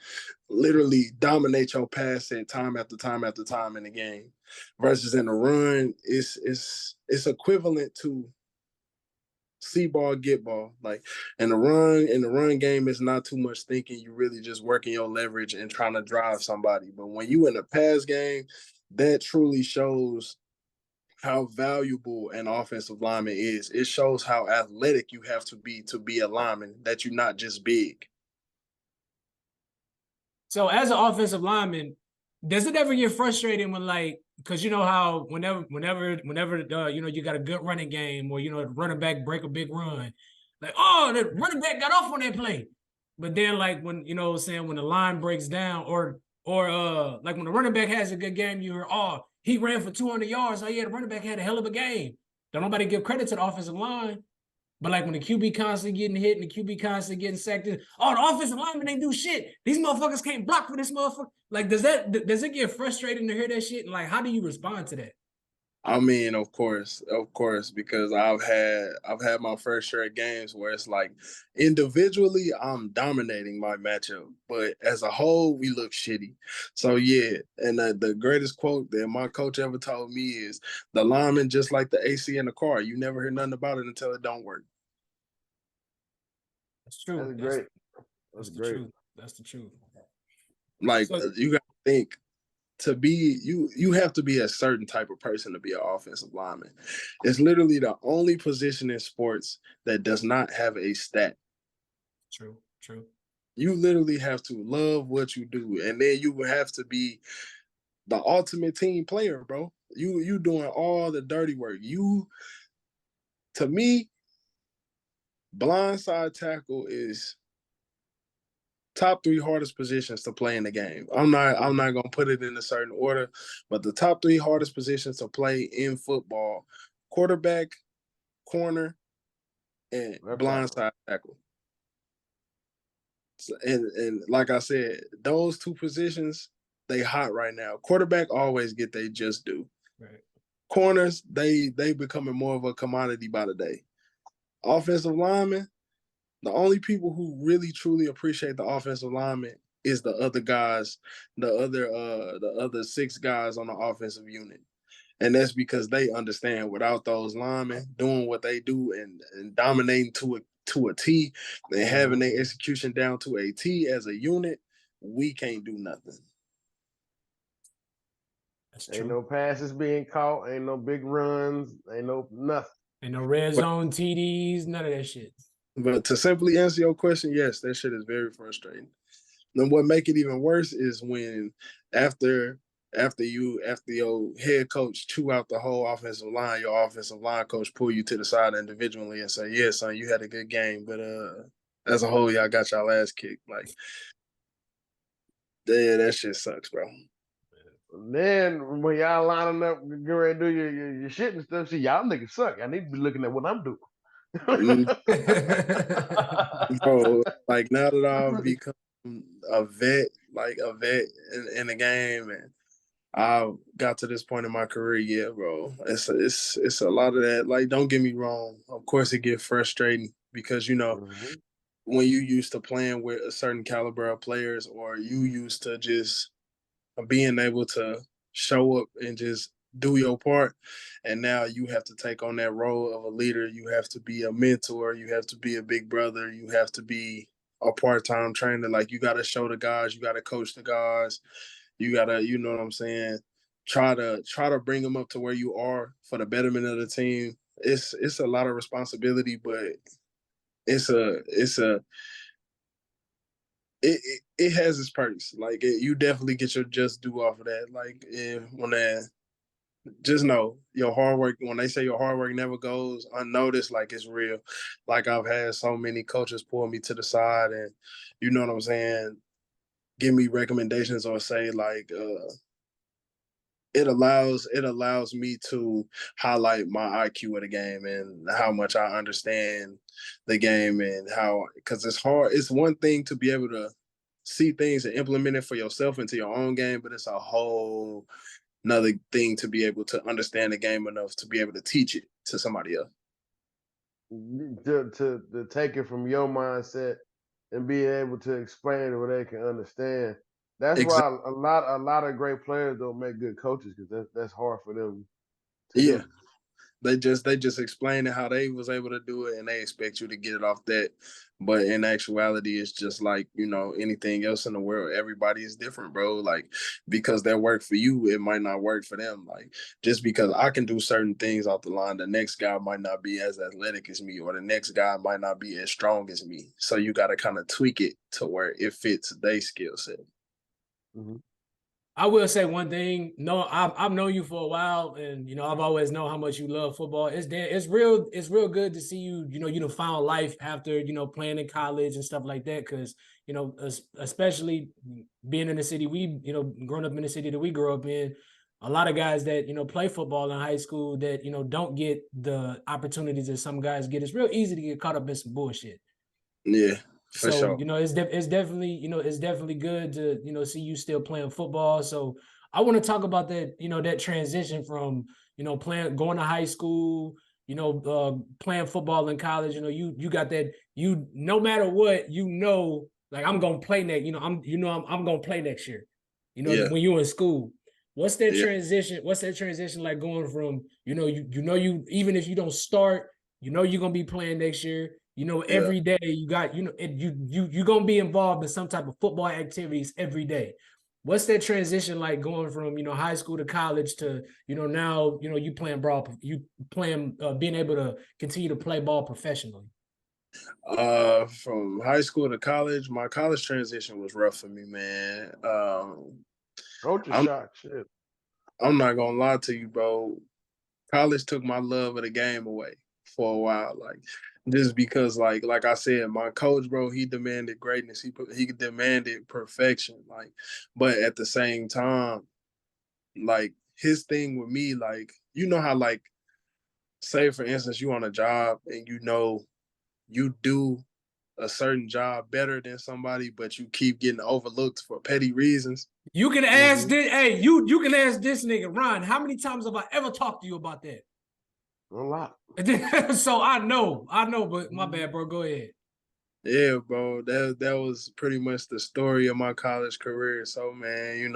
[SPEAKER 1] literally dominate your pass set time after time after time in the game. Versus in the run, it's equivalent to see ball, get ball. Like in the run game, it's not too much thinking. You really just working your leverage and trying to drive somebody. But when you in the pass game, that truly shows how valuable an offensive lineman is. It shows how athletic you have to be a lineman, that you're not just big.
[SPEAKER 3] So as an offensive lineman, does it ever get frustrating when like, because you know how whenever you got a good running game or the running back break a big run, like, oh, the running back got off on that play. But then like when when the line breaks down or like when the running back has a good game, you hear, oh, he ran for 200 yards. Oh yeah, the running back had a hell of a game. Don't nobody give credit to the offensive line. But like when the QB constantly getting hit and the QB constantly getting sacked, oh, the offensive linemen ain't do shit. These motherfuckers can't block for this motherfucker. Like, does it get frustrating to hear that shit? And like, how do you respond to that?
[SPEAKER 1] I mean, of course, because I've had my fair share of games where it's like individually I'm dominating my matchup, but as a whole we look shitty. So yeah, and the greatest quote that my coach ever told me is, "The lineman just like the AC in the car. You never hear nothing about it until it don't work."
[SPEAKER 3] That's true.
[SPEAKER 2] That's great.
[SPEAKER 3] That's the truth. That's the truth.
[SPEAKER 1] Like you got to think. To be you have to be a certain type of person to be an offensive lineman. It's literally the only position in sports that does not have a stat.
[SPEAKER 3] True.
[SPEAKER 1] You literally have to love what you do, and then you will have to be the ultimate team player, bro. You doing all the dirty work. To me, blindside tackle is top 3 hardest positions to play in the game. I'm not gonna put it in a certain order, but the top 3 hardest positions to play in football: quarterback, corner, and blindside tackle. So, and like I said, those 2 positions, they hot right now. Quarterback always get they just do.
[SPEAKER 3] Right.
[SPEAKER 1] Corners, they becoming more of a commodity by the day. Offensive linemen, the only people who really truly appreciate the offensive lineman is the other guys, the other 6 guys on the offensive unit. And that's because they understand without those linemen doing what they do and dominating to a T and having their execution down to a T as a unit, we can't do nothing.
[SPEAKER 3] That's true.
[SPEAKER 2] Ain't no passes being caught, ain't no big runs, ain't no nothing.
[SPEAKER 3] Ain't no red zone TDs, none of that shit.
[SPEAKER 1] But to simply answer your question, yes, that shit is very frustrating. And what make it even worse is when after your head coach chew out the whole offensive line, your offensive line coach pull you to the side individually and say, "Yeah, son, you had a good game, but as a whole, y'all got y'all ass kicked." Like, yeah, that shit sucks, bro.
[SPEAKER 2] Then when y'all lining up, get ready to do your shit and stuff, see, y'all niggas suck. I need to be looking at what I'm doing.
[SPEAKER 1] Bro, like now that I've become a vet in the game, and I got to this point in my career, yeah, bro. It's a lot of that. Like, don't get me wrong. Of course, it gets frustrating because when you used to playing with a certain caliber of players, or you used to just being able to show up and just do your part, and now you have to take on that role of a leader. You have to be a mentor. You have to be a big brother. You have to be a part-time trainer. Like, you got to show the guys. You got to coach the guys. You got to, you know what I'm saying, try to bring them up to where you are for the betterment of the team. It's a lot of responsibility, but it has its perks. Like, you definitely get your just due off of that. Like, just know your hard work. When they say your hard work never goes unnoticed, like, it's real. Like, I've had so many coaches pull me to the side and, you know what I'm saying, give me recommendations or say like, it allows me to highlight my IQ of the game and how much I understand the game, and how, because it's hard. It's one thing to be able to see things and implement it for yourself into your own game, but it's a whole another thing to be able to understand the game enough to be able to teach it to somebody else.
[SPEAKER 2] To take it from your mindset and be able to explain it where they can understand. That's
[SPEAKER 1] Exactly.
[SPEAKER 2] why a lot of great players don't make good coaches because that's hard for them to
[SPEAKER 1] Yeah.
[SPEAKER 2] do.
[SPEAKER 1] They just explain it how they was able to do it, and they expect you to get it off that. But in actuality, it's just like, anything else in the world. Everybody is different, bro. Like, because that worked for you, it might not work for them. Like, just because I can do certain things off the line, the next guy might not be as athletic as me, or the next guy might not be as strong as me. So you got to kind of tweak it to where it fits their skill set.
[SPEAKER 2] Mm-hmm.
[SPEAKER 3] I will say one thing. No, I've known you for a while, and I've always known how much you love football. It's real good to see you. You found life after playing in college and stuff like that. Because especially being in the city growing up in the city that we grew up in, a lot of guys that play football in high school that don't get the opportunities that some guys get. It's real easy to get caught up in some bullshit.
[SPEAKER 1] Yeah, for
[SPEAKER 3] So,
[SPEAKER 1] sure.
[SPEAKER 3] it's definitely, it's definitely good to, see you still playing football. So I want to talk about that, that transition from, going to high school, playing football in college. You got that, no matter what, like I'm gonna play next, I'm gonna play next year.
[SPEAKER 1] Yeah.
[SPEAKER 3] When you're in school. What's that
[SPEAKER 1] Yeah.
[SPEAKER 3] transition? What's that transition like going from, you even if you don't start, you're gonna be playing next year. Every day you got, you're gonna be involved in some type of football activities every day. What's that transition like going from high school to college to now you playing ball, being able to continue to play ball professionally?
[SPEAKER 1] From high school to college, my college transition was rough for me, man.
[SPEAKER 2] Coach is
[SPEAKER 1] I'm
[SPEAKER 2] shot. Shit.
[SPEAKER 1] I'm not gonna lie to you, bro. College took my love of the game away for a while, like just because, like I said, my coach, bro, he demanded greatness. He demanded perfection, like, but at the same time, like his thing with me, like how, like, say for instance, you on a job and you do a certain job better than somebody, but you keep getting overlooked for petty reasons.
[SPEAKER 3] You can ask
[SPEAKER 2] Mm-hmm.
[SPEAKER 3] this, hey, you can ask this nigga, Ron, how many times have I ever talked to you about that?
[SPEAKER 2] A lot.
[SPEAKER 3] So I know, but my bad, bro. Go ahead.
[SPEAKER 1] Yeah, bro. That was pretty much the story of my college career. So, man,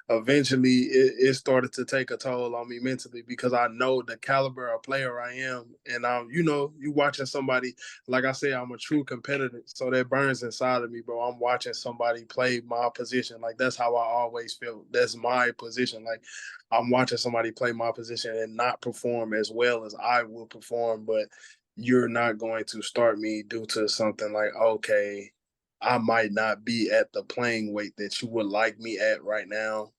[SPEAKER 1] eventually it started to take a toll on me mentally because I know the caliber of player I am. And you watching somebody, like I said, I'm a true competitor. So that burns inside of me, bro. I'm watching somebody play my position. Like, that's how I always feel. That's my position. Like, I'm watching somebody play my position and not perform as well as I will perform, but you're not going to start me due to something like, okay, I might not be at the playing weight that you would like me at right now,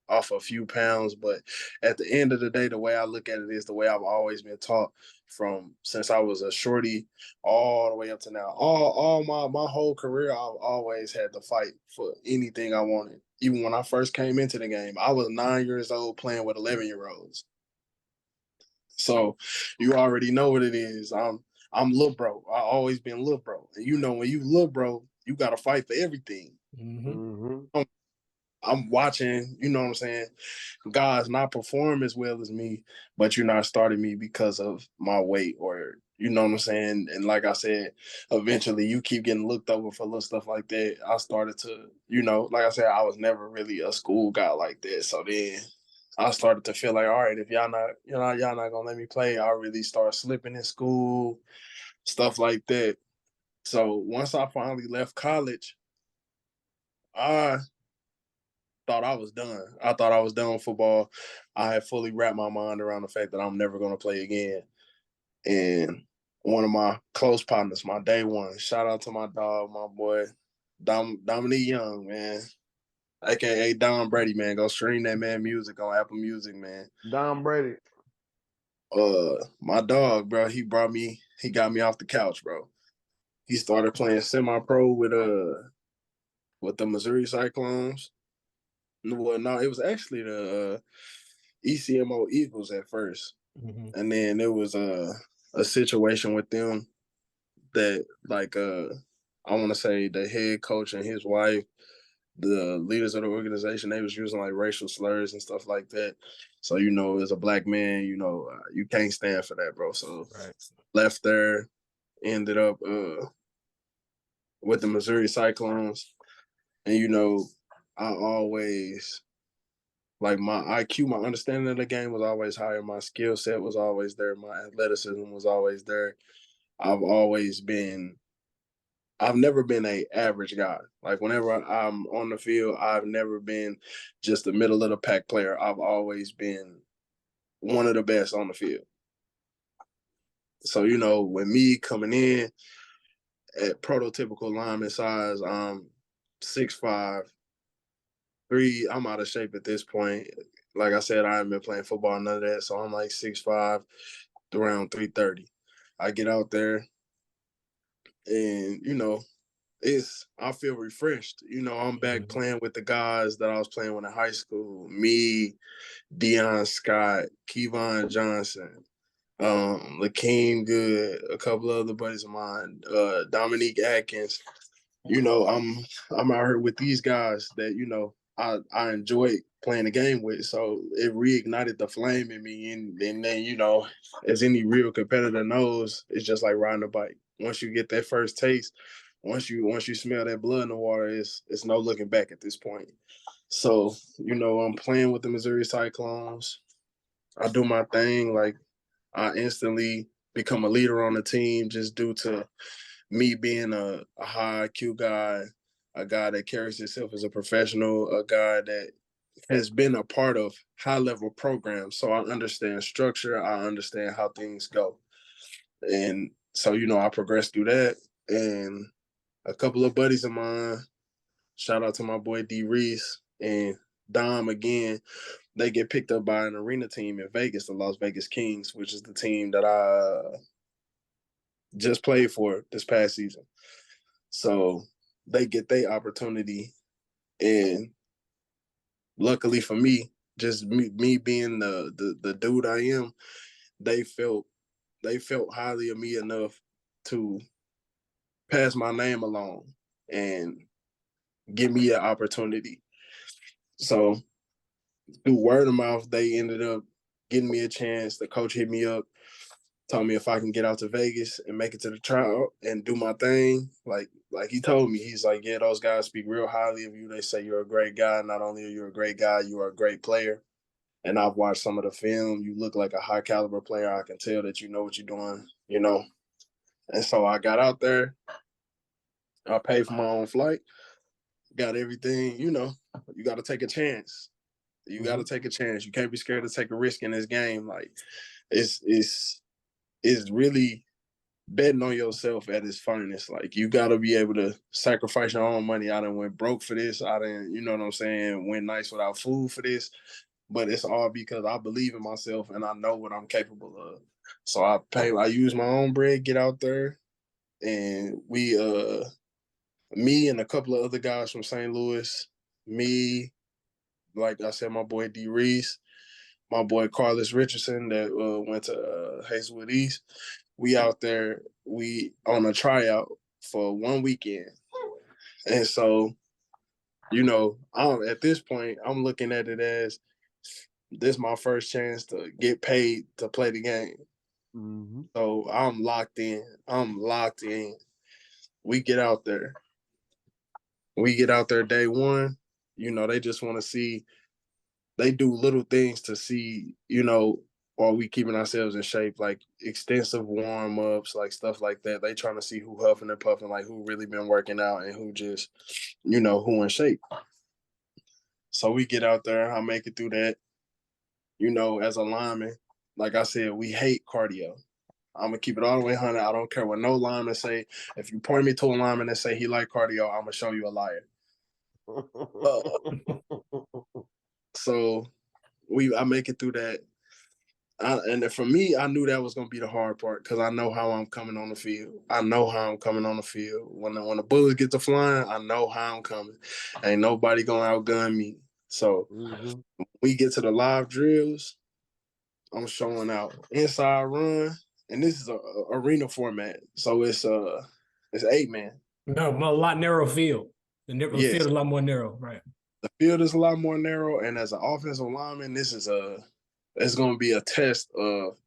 [SPEAKER 1] off a few pounds. But at the end of the day, the way I look at it is the way I've always been taught from since I was a shorty all the way up to now. All my whole career, I've always had to fight for anything I wanted. Even when I first came into the game, I was 9 years old playing with 11-year-olds. So you already know what it is. I'm little bro. I always been little bro. And when you little bro, you gotta fight for everything.
[SPEAKER 2] Mm-hmm.
[SPEAKER 1] I'm watching, you know what I'm saying, guys not perform as well as me, but you're not starting me because of my weight, or you know what I'm saying? And like I said, eventually you keep getting looked over for little stuff like that. I started to, like I said, I was never really a school guy like that. So then I started to feel like, all right, if y'all not gonna let me play, I really start slipping in school, stuff like that. So once I finally left college, I thought I was done. I thought I was done with football. I had fully wrapped my mind around the fact that I'm never going to play again. And one of my close partners, my day one, shout out to my dog, my boy, Dominique Young, man, aka Don Brady, man. Go stream that man music on Apple Music, man.
[SPEAKER 2] Don Brady.
[SPEAKER 1] My dog, bro, he got me off the couch, bro. He started playing semi-pro with the Missouri Cyclones. Well, no, it was actually the ECMO Eagles at first.
[SPEAKER 3] Mm-hmm.
[SPEAKER 1] And then there was a situation with them that, like, I want to say the head coach and his wife, the leaders of the organization, they was using like racial slurs and stuff like that. So, as a black man, you can't stand for that, bro. So
[SPEAKER 3] Right.
[SPEAKER 1] left there, ended up with the Missouri Cyclones. And, you know, I always, like, my IQ, my understanding of the game was always higher. My skill set was always there. My athleticism was always there. I've never been a average guy. Like, whenever I'm on the field, I've never been just a middle of the pack player. I've always been one of the best on the field. So, you know, with me coming in at prototypical lineman size, I'm 6'5", 3. I'm out of shape at this point. Like I said, I haven't been playing football, none of that. So I'm like 6'5", around 330. I get out there and, you know, I feel refreshed. You know, I'm back playing with the guys that I was playing with in high school. Me, Deion Scott, Kevon Johnson, Lakeem Good, a couple of other buddies of mine, Dominique Atkins. You know, I'm out here with these guys that, you know, I enjoy playing the game with. So it reignited the flame in me. And then, you know, as any real competitor knows, it's just like riding a bike. Once you get that first taste, once you smell that blood in the water, it's no looking back at this point. So, you know, I'm playing with the Missouri Cyclones. I do my thing. Like, I instantly become a leader on the team just due to me being a high IQ guy, a guy that carries himself as a professional, a guy that has been a part of high-level programs. So I understand structure. I understand how things go. And so, you know, I progressed through that. And a couple of buddies of mine, shout out to my boy D. Reese and Dom again, they get picked up by an arena team in Vegas, the Las Vegas Kings, which is the team that I just played for this past season. So they get their opportunity. And luckily for me, just me being the dude I am, they felt highly of me enough to pass my name along and give me an opportunity. So through word of mouth, they ended up getting me a chance. The coach hit me up, told me if I can get out to Vegas and make it to the trial and do my thing. Like he told me, he's like, yeah, those guys speak real highly of you. They say you're a great guy. Not only are you a great guy, you are a great player. And I've watched some of the film. You look like a high caliber player. I can tell that you know what you're doing, you know. And so I got out there. I paid for my own flight. Got everything, you know. You got to take a chance. You got to take a chance. You can't be scared to take a risk in this game. Like, it's really betting on yourself at its finest. Like, you got to be able to sacrifice your own money. I done went broke for this. I didn't, you know what I'm saying, went nice without food for this. But it's all because I believe in myself and I know what I'm capable of. So I use my own bread, get out there, and me and a couple of other guys from St. Louis, me, like I said, my boy D. Reese, my boy Carlos Richardson that went to Hazelwood East. We out there, we on a tryout for one weekend. And so, you know, at this point, I'm looking at it as this is my first chance to get paid to play the game. So I'm locked in. We get out there. Day one. You know, they just want to see, they do little things to see, you know, are we keeping ourselves in shape, like extensive warm-ups, like stuff like that. They trying to see who huffing and puffing, like who really been working out and who just, you know, who in shape. So we get out there, I make it through that. You know, as a lineman, like I said, we hate cardio. I'm going to keep it all the way 100. I don't care what no lineman say. If you point me to a lineman and say he like cardio, I'm going to show you a liar. So I make it through that. And for me, I knew that was going to be the hard part because I know how I'm coming on the field. When the bullets get to flying, I know how I'm coming. Ain't nobody going to outgun me. So we get to the live drills, I'm showing out inside run, and this is a arena format, so it's 8-man.
[SPEAKER 3] No, a lot narrow field. The field is a lot more narrow, right?
[SPEAKER 1] The field is a lot more narrow, and as an offensive lineman, it's going to be a test of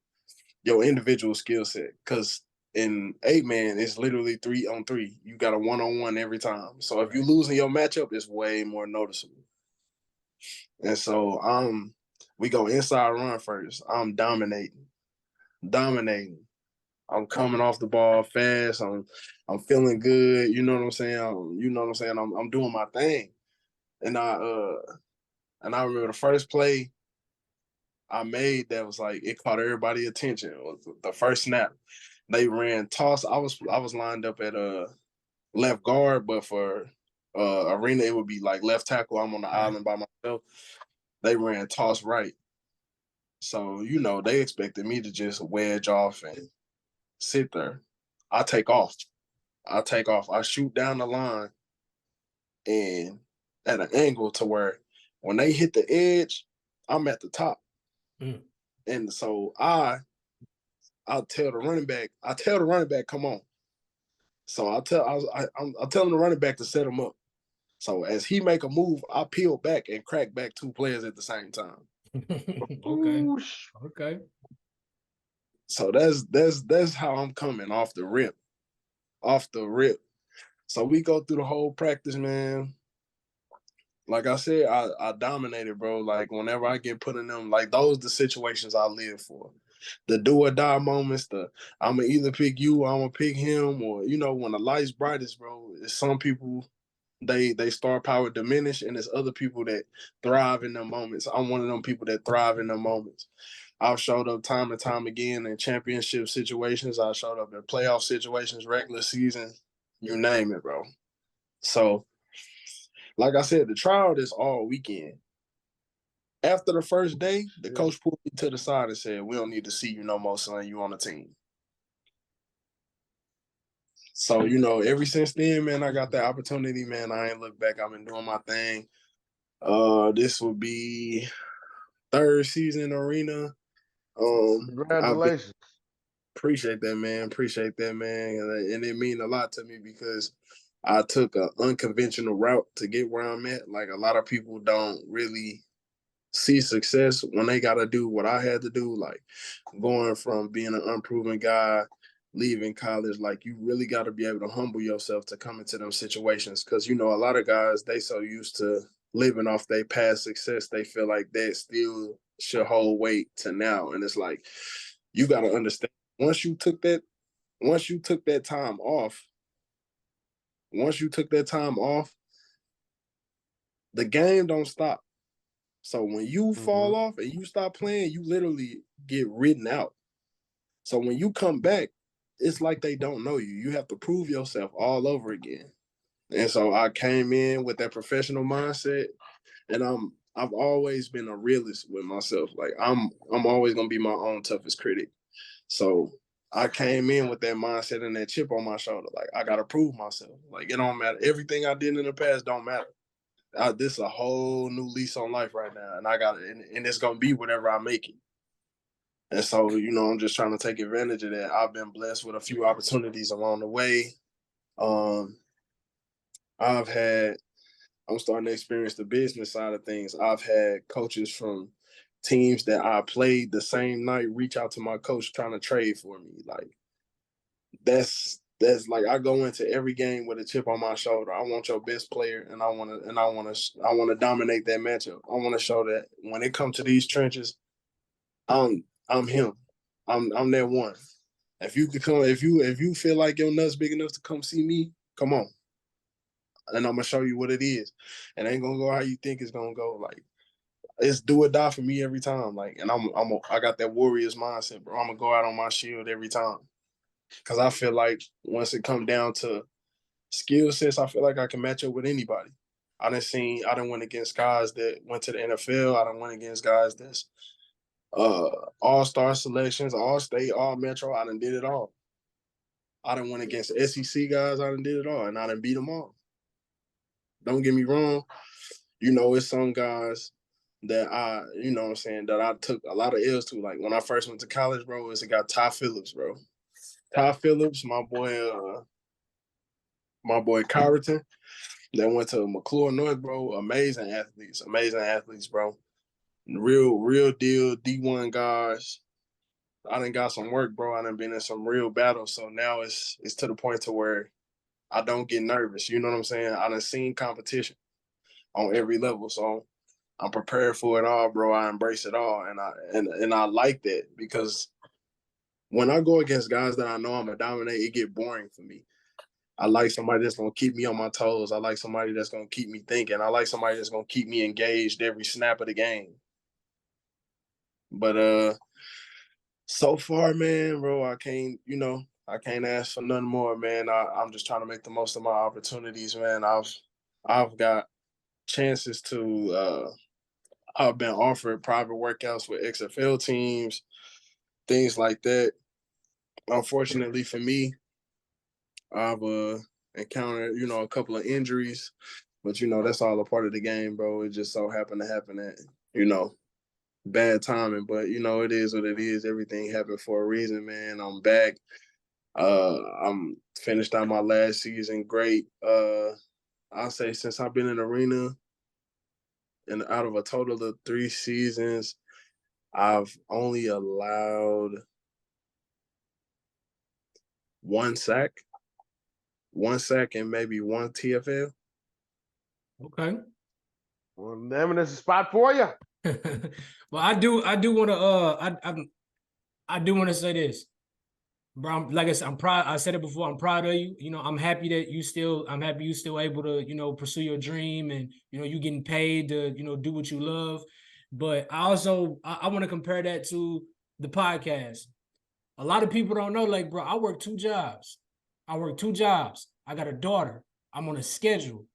[SPEAKER 1] your individual skill set because in 8-man, it's literally 3-on-3. You got a 1-on-1 every time. So if you losing your matchup, it's way more noticeable. And so we go inside run first. I'm dominating. I'm coming off the ball fast. I'm feeling good. You know what I'm saying? I'm doing my thing. And I remember the first play I made that was like it caught everybody's attention. It was the first snap. They ran toss. I was lined up at left guard, but for arena it would be like left tackle. I'm on the island by myself. They ran toss right. So, they expected me to just wedge off and sit there. I take off. I shoot down the line and at an angle to where when they hit the edge, I'm at the top. And so I'll tell the running back, come on. So I'm telling the running back to set him up. So as he make a move, I peel back and crack back 2 players at the same time.
[SPEAKER 3] Okay.
[SPEAKER 1] So that's how I'm coming off the rip. So we go through the whole practice, man. Like I said, I dominated, bro. Like whenever I get put in them, like those the situations I live for. The do or die moments, I'm gonna either pick you, I'm gonna pick him, or when the light's brightest, bro, it's some people they star power diminish, and there's other people that thrive in them moments. I'm one of them people that thrive in them moments. I've showed up time and time again in championship situations. I showed up in playoff situations, regular season, you name it, bro. So, like I said, the trial is all weekend. After the first day, the coach pulled me to the side and said, "We don't need to see you no more, son. You on the team." So, ever since then, man, I got that opportunity, man. I ain't looked back. I've been doing my thing. This will be 3rd season arena.
[SPEAKER 2] Congratulations.
[SPEAKER 1] Appreciate that, man. And it mean a lot to me because I took an unconventional route to get where I'm at. Like a lot of people don't really see success when they got to do what I had to do, like going from being an unproven guy, leaving college. Like you really got to be able to humble yourself to come into them situations because, a lot of guys, they so used to living off their past success, they feel like that still should hold weight to now. And it's like, you got to understand, once you took that time off, the game don't stop. So when you fall off and you stop playing, you literally get written out. So when you come back, it's like they don't know you. You have to prove yourself all over again. And so I came in with that professional mindset, and I've always been a realist with myself. Like I'm always gonna be my own toughest critic. So I came in with that mindset and that chip on my shoulder. Like I gotta prove myself. Like it don't matter. Everything I did in the past don't matter. This is a whole new lease on life right now, and I got it, and it's gonna be whatever I make it. And so, I'm just trying to take advantage of that. I've been blessed with a few opportunities along the way. I'm starting to experience the business side of things. I've had coaches from teams that I played the same night reach out to my coach trying to trade for me. Like that's like I go into every game with a chip on my shoulder. I want your best player, and I want to dominate that matchup. I want to show that when it comes to these trenches, I'm him. I'm that one. If you could come, if you feel like your nuts big enough to come see me, come on. And I'm gonna show you what it is. It ain't gonna go how you think it's gonna go. Like it's do or die for me every time. Like, and I got that Warriors mindset, bro. I'm gonna go out on my shield every time. Cause I feel like once it comes down to skill sets, I feel like I can match up with anybody. I done went against guys that went to the NFL. I done went against guys that's all-star selections, all-state, all-metro. I done did it all. I done went against SEC guys. I done did it all, and I done beat them all. Don't get me wrong. It's some guys that that I took a lot of L's to. Like when I first went to college, bro, it's a guy, Ty Phillips, bro. Ty Phillips, my boy Carrington, that went to McClure North, bro. Amazing athletes, bro. Real deal D1 guys. I done got some work, bro. I done been in some real battles. So now it's to the point to where I don't get nervous. You know what I'm saying? I done seen competition on every level. So I'm prepared for it all, bro. I embrace it all. And I like that because when I go against guys that I know I'm gonna dominate, it get boring for me. I like somebody that's gonna keep me on my toes. I like somebody that's gonna keep me thinking. I like somebody that's gonna keep me engaged every snap of the game. But so far, man, bro, I can't ask for nothing more, man. I'm just trying to make the most of my opportunities, man. I've got chances to I've been offered private workouts with XFL teams, things like that. Unfortunately for me, I've encountered, a couple of injuries, but that's all a part of the game, bro. It just so happened to happen at, bad timing, but it is what it is. Everything happened for a reason, man. I'm back. I'm finished out my last season. Great. I'll say since I've been in the arena and out of a total of 3 seasons, I've only allowed one sack and maybe one TFL.
[SPEAKER 3] Okay.
[SPEAKER 2] Well, damn it, there's a spot for you.
[SPEAKER 3] Well, I do want to I do want to say this, bro. Like I said, I'm proud. I said it before. I'm proud of you. I'm happy that I'm happy you still able to, pursue your dream and, you getting paid to, do what you love. But I also, I want to compare that to the podcast. A lot of people don't know, like, bro, I work 2 jobs. I got a daughter. I'm on a schedule.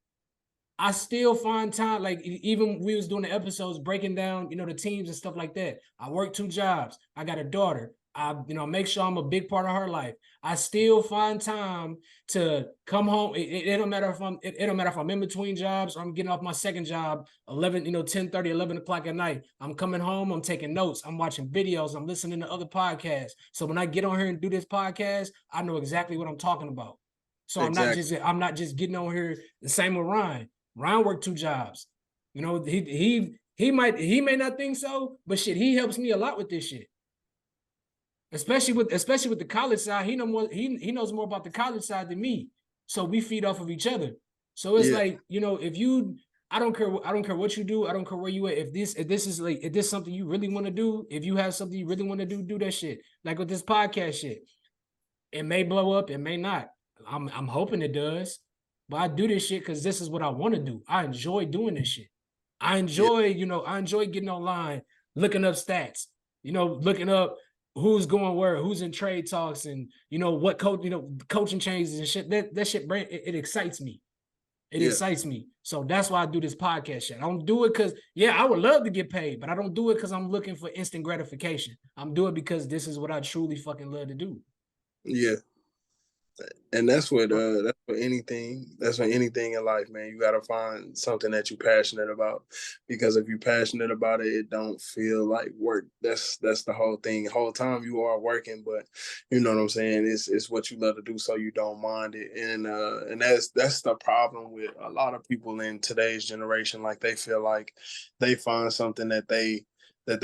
[SPEAKER 3] I still find time, like even we was doing the episodes breaking down, the teams and stuff like that. I work 2 jobs. I got a daughter. I, make sure I'm a big part of her life. I still find time to come home. It don't matter if it don't matter if I'm in between jobs or I'm getting off my second job, 11, 10:30, 11 o'clock at night. I'm coming home, I'm taking notes, I'm watching videos, I'm listening to other podcasts. So when I get on here and do this podcast, I know exactly what I'm talking about. So exactly. I'm not just getting on here the same with Ryan. Ryan worked 2 jobs. He may not think so, but shit, he helps me a lot with this shit. Especially with the college side. He knows more about the college side than me. So we feed off of each other. So it's like, if you I don't care what you do, I don't care where you at. If this is something you really want to do, if you have something you really want to do that shit. Like with this podcast shit. It may blow up, it may not. I'm hoping it does. But I do this shit because this is what I want to do. I enjoy doing this shit. I enjoy getting online, looking up stats, looking up who's going where, who's in trade talks, and what coaching changes and shit. That shit, it excites me. It excites me. So that's why I do this podcast shit. I don't do it because, I would love to get paid, but I don't do it because I'm looking for instant gratification. I'm doing it because this is what I truly fucking love to do.
[SPEAKER 1] Yeah. And that's what anything in life, man. You gotta find something that you're passionate about, because if you're passionate about it, it don't feel like work. That's the whole thing. The whole time you are working, but you know what I'm saying. It's what you love to do, so you don't mind it. And that's the problem with a lot of people in today's generation. Like they feel like they find something that they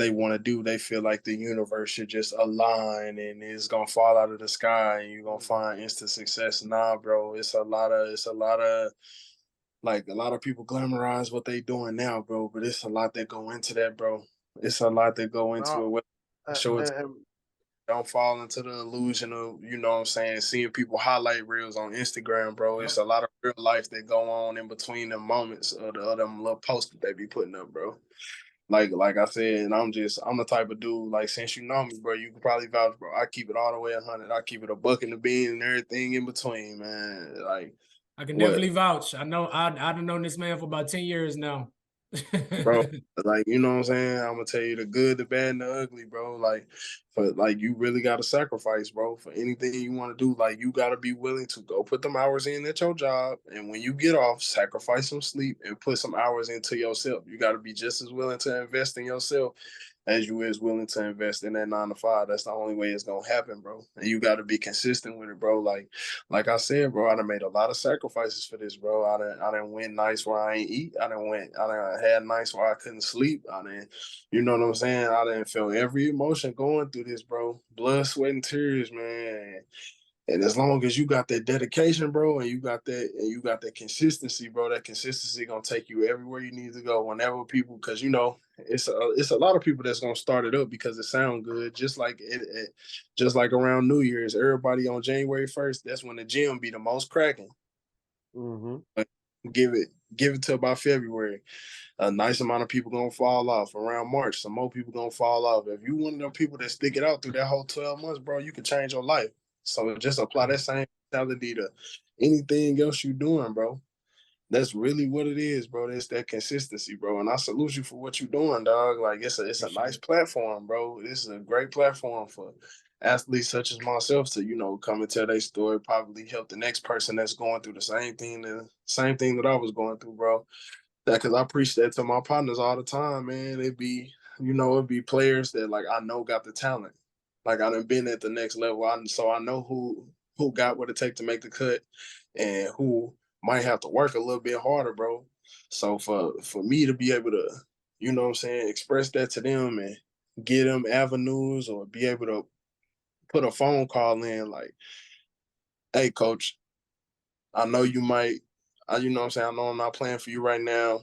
[SPEAKER 1] want to do. They feel like the universe should just align and it's gonna fall out of the sky and you're gonna find instant success. Nah, bro. It's a lot of like a lot of people glamorize what they doing now, bro. But it's a lot that go into that, bro. It's a lot that go into it. Show it. Don't fall into the illusion of, what I'm saying, seeing people highlight reels on Instagram, bro. It's a lot of real life that go on in between the moments of them little posts that they be putting up, bro. Like I said, and I'm the type of dude, like, since you know me, bro, you can probably vouch, bro. I keep it all the way 100. I keep it a buck in the bean and everything in between, man. Like,
[SPEAKER 3] I can definitely vouch. I know I've known this man for about 10 years now.
[SPEAKER 1] Bro, like, you know what I'm saying? I'm gonna tell you the good, the bad, and the ugly, bro. Like, you really gotta sacrifice, bro, for anything you want to do. Like, you gotta be willing to go put them hours in at your job, and when you get off, sacrifice some sleep and put some hours into yourself. You gotta be just as willing to invest in yourself as you is willing to invest in that 9 to 5. That's the only way it's gonna happen, bro. And you gotta be consistent with it, bro. Like I said, bro, I done made a lot of sacrifices for this, bro. I done went nights where I ain't eat. I done had nights where I couldn't sleep. You know what I'm saying? I done felt every emotion going through this, bro. Blood, sweat, and tears, man. And as long as you got that dedication, bro, and you got that consistency, bro, that consistency gonna take you everywhere you need to go. Whenever people, because it's a lot of people that's gonna start it up because it sounds good. Just like just like around New Year's, everybody on January 1st, that's when the gym be the most cracking.
[SPEAKER 2] Mm-hmm.
[SPEAKER 1] Give it to about February. A nice amount of people gonna fall off. Around March, some more people gonna fall off. If you one of them people that stick it out through that whole 12 months, bro, you can change your life. So just apply that same mentality to anything else you doing, bro. That's really what it is, bro. It's that consistency, bro. And I salute you for what you're doing, dog. Like it's a nice platform, bro. This is a great platform for athletes such as myself to, come and tell their story, probably help the next person that's going through the same thing that I was going through, bro. That because I preach that to my partners all the time, man. It'd be players that like I know got the talent. Like I done been at the next level. So I know who got what it take to make the cut and who might have to work a little bit harder, bro. So for me to be able to, express that to them and give them avenues or be able to put a phone call in like, hey coach, I know you might I know I'm not playing for you right now,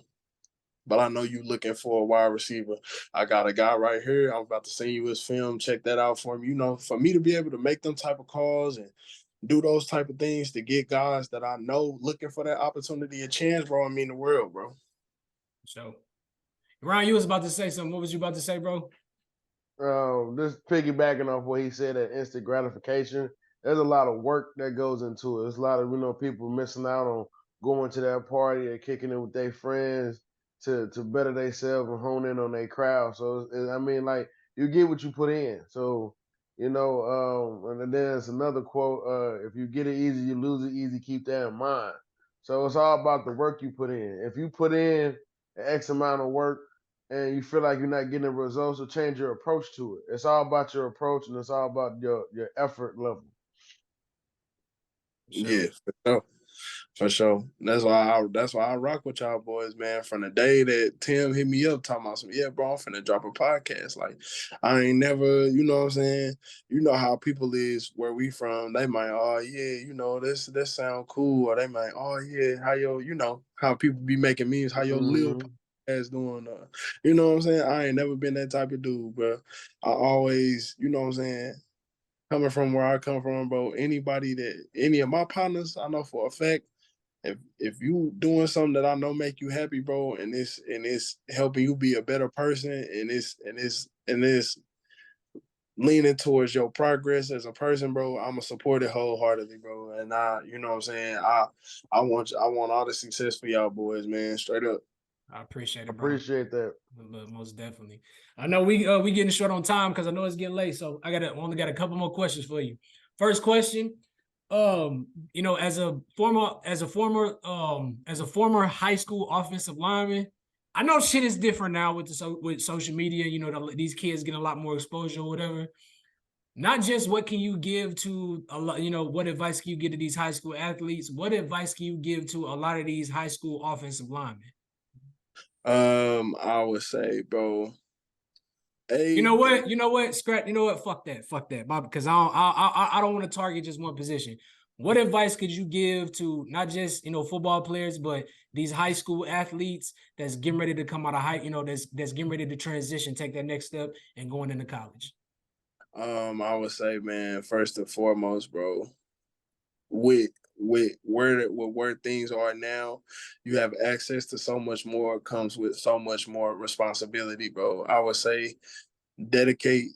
[SPEAKER 1] but I know you looking for a wide receiver. I got a guy right here. I'm about to send you his film. Check that out for me. For me to be able to make them type of calls and do those type of things to get guys that I know looking for that opportunity a chance, bro, I mean the world, bro.
[SPEAKER 3] So, Ryan, you was about to say something. What was you about to say, bro?
[SPEAKER 2] Just piggybacking off what he said, that instant gratification. There's a lot of work that goes into it. There's a lot of people missing out on going to that party and kicking it with their friends to better themselves and hone in on their crowd. So I mean, like you get what you put in. So and then there's another quote: "If you get it easy, you lose it easy. Keep that in mind." So it's all about the work you put in. If you put in an X amount of work and you feel like you're not getting the results, so change your approach to it. It's all about your approach and it's all about your effort level.
[SPEAKER 1] Yeah, for sure. For sure. That's why I rock with y'all boys, man. From the day that Tim hit me up talking about yeah, bro, I'm finna drop a podcast. Like, I ain't never, you know what I'm saying? You know how people is where we from. They might, oh yeah, this sound cool. Or they might, oh yeah, how people be making memes, how your little podcast doing. You know what I'm saying? I ain't never been that type of dude, bro. I always, you know what I'm saying? Coming from where I come from, bro, any of my partners, I know for a fact, if you doing something that I know make you happy, bro, and it's helping you be a better person, and it's leaning towards your progress as a person, bro, I'ma support it wholeheartedly, bro. And you know what I'm saying, I want all the success for y'all boys, man, straight up.
[SPEAKER 3] I appreciate it, bro.
[SPEAKER 2] Appreciate that.
[SPEAKER 3] Most definitely. I know we getting short on time because I know it's getting late, so I only got a couple more questions for you. First question, as a former high school offensive lineman, I know shit is different now with social media. These kids getting a lot more exposure or whatever. Not just what can you give to a lot, what advice can you give to these high school athletes? What advice can you give to a lot of these high school offensive linemen?
[SPEAKER 1] I would say, bro.
[SPEAKER 3] You know what? Scrap. You know what? Fuck that, Bob. Because I don't want to target just one position. What advice could you give to not just football players, but these high school athletes that's getting ready to come out of that's getting ready to transition, take that next step, and going into college?
[SPEAKER 1] I would say, man, first and foremost, bro, with where things are now, you have access to so much more, comes with so much more responsibility, bro. I would say dedicate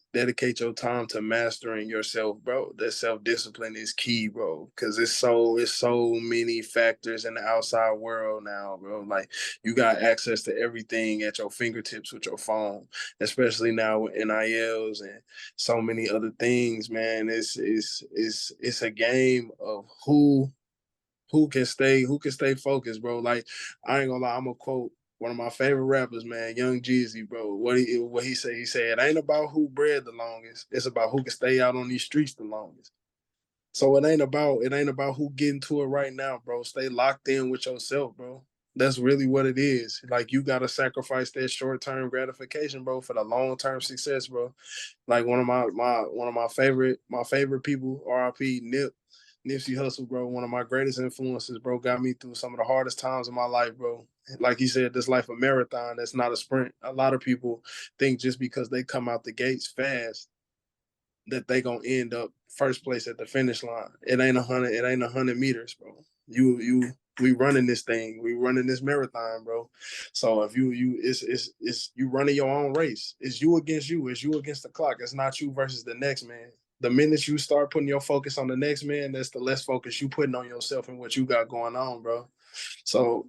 [SPEAKER 1] your time to mastering yourself, bro. That self-discipline is key, bro, because it's so many factors in the outside world now, bro. Like you got access to everything at your fingertips with your phone, especially now with NILs and so many other things, man. It's a game of who can stay focused, bro. Like I ain't gonna lie, I'm gonna quote one of my favorite rappers, man, Young Jeezy, bro. What he said? He said, "It ain't about who bred the longest. It's about who can stay out on these streets the longest." So it ain't about who getting to it right now, bro. Stay locked in with yourself, bro. That's really what it is. Like, you gotta sacrifice that short-term gratification, bro, for the long-term success, bro. Like, one of my favorite people, RIP Nipsey Hussle, bro, one of my greatest influences, bro, got me through some of the hardest times of my life, bro. Like he said, this life a marathon, that's not a sprint. A lot of people think just because they come out the gates fast that they gonna end up first place at the finish line. It ain't 100 meters, bro. We running this thing. We running this marathon, bro. So if it's you running your own race. It's you against you. It's you against the clock. It's not you versus the next man. The minute you start putting your focus on the next man, that's the less focus you putting on yourself and what you got going on, bro. So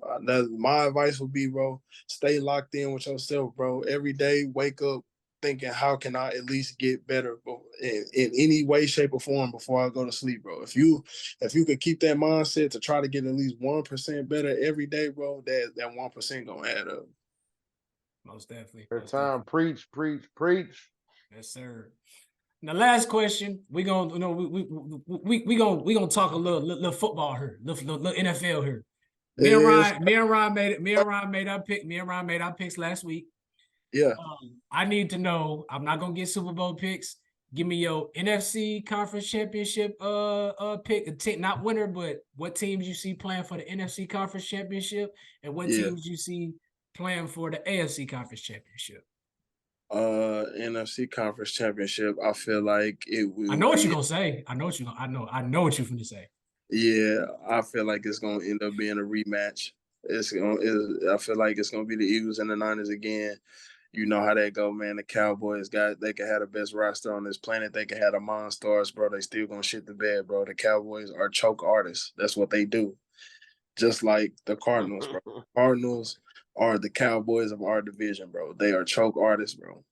[SPEAKER 1] my advice would be, bro, stay locked in with yourself, bro. Every day, wake up thinking, how can I at least get better in any way, shape, or form before I go to sleep, bro? If you could keep that mindset to try to get at least 1% better every day, bro, that 1% gonna add up.
[SPEAKER 3] Most definitely.
[SPEAKER 2] Preach.
[SPEAKER 3] Yes, sir. Now, last question. We gonna talk a little football here, little NFL here. Me and Ryan made our picks last week.
[SPEAKER 1] Yeah.
[SPEAKER 3] I need to know. I'm not gonna get Super Bowl picks. Give me your NFC Conference Championship pick. Not winner, but what teams you see playing for the NFC Conference Championship, and what teams you see playing for the AFC Conference Championship.
[SPEAKER 1] NFC Conference Championship. I feel like it will.
[SPEAKER 3] I know what you're gonna say. I know what you're gonna say.
[SPEAKER 1] Yeah, I feel like it's gonna end up being a rematch. I feel like it's gonna be the Eagles and the Niners again. You know how that go, man. The Cowboys they can have the best roster on this planet. They can have the monsters, bro. They still gonna shit the bed, bro. The Cowboys are choke artists. That's what they do. Just like the Cardinals, bro. Cardinals are the Cowboys of our division, bro. They are choke artists, bro.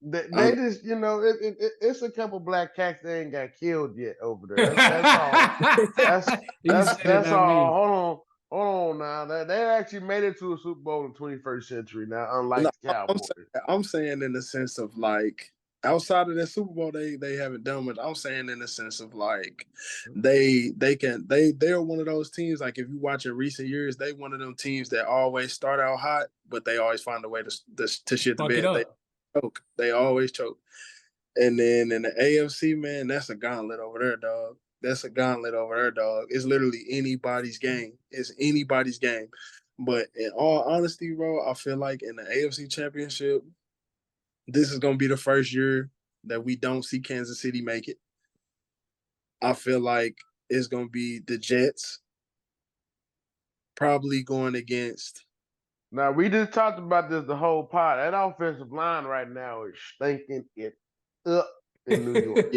[SPEAKER 2] They just, it's a couple black cats that ain't got killed yet over there. That's all. That's all. Hold on now. They actually made it to a Super Bowl in the 21st century now, unlike the Cowboys.
[SPEAKER 1] I'm saying in the sense of, like, outside of that Super Bowl, they haven't done much. I'm saying in the sense of, like, they're one of those teams. Like, if you watch in recent years, they one of them teams that always start out hot, but they always find a way to shit the bed. They always choke. And then in the AFC, man, that's a gauntlet over there, dog. It's literally anybody's game. It's anybody's game. But in all honesty, bro, I feel like in the AFC Championship, this is going to be the first year that we don't see Kansas City make it. I feel like it's going to be the Jets probably going against.
[SPEAKER 2] Now, we just talked about this the whole pod. That offensive line right now is stinking it up in New York.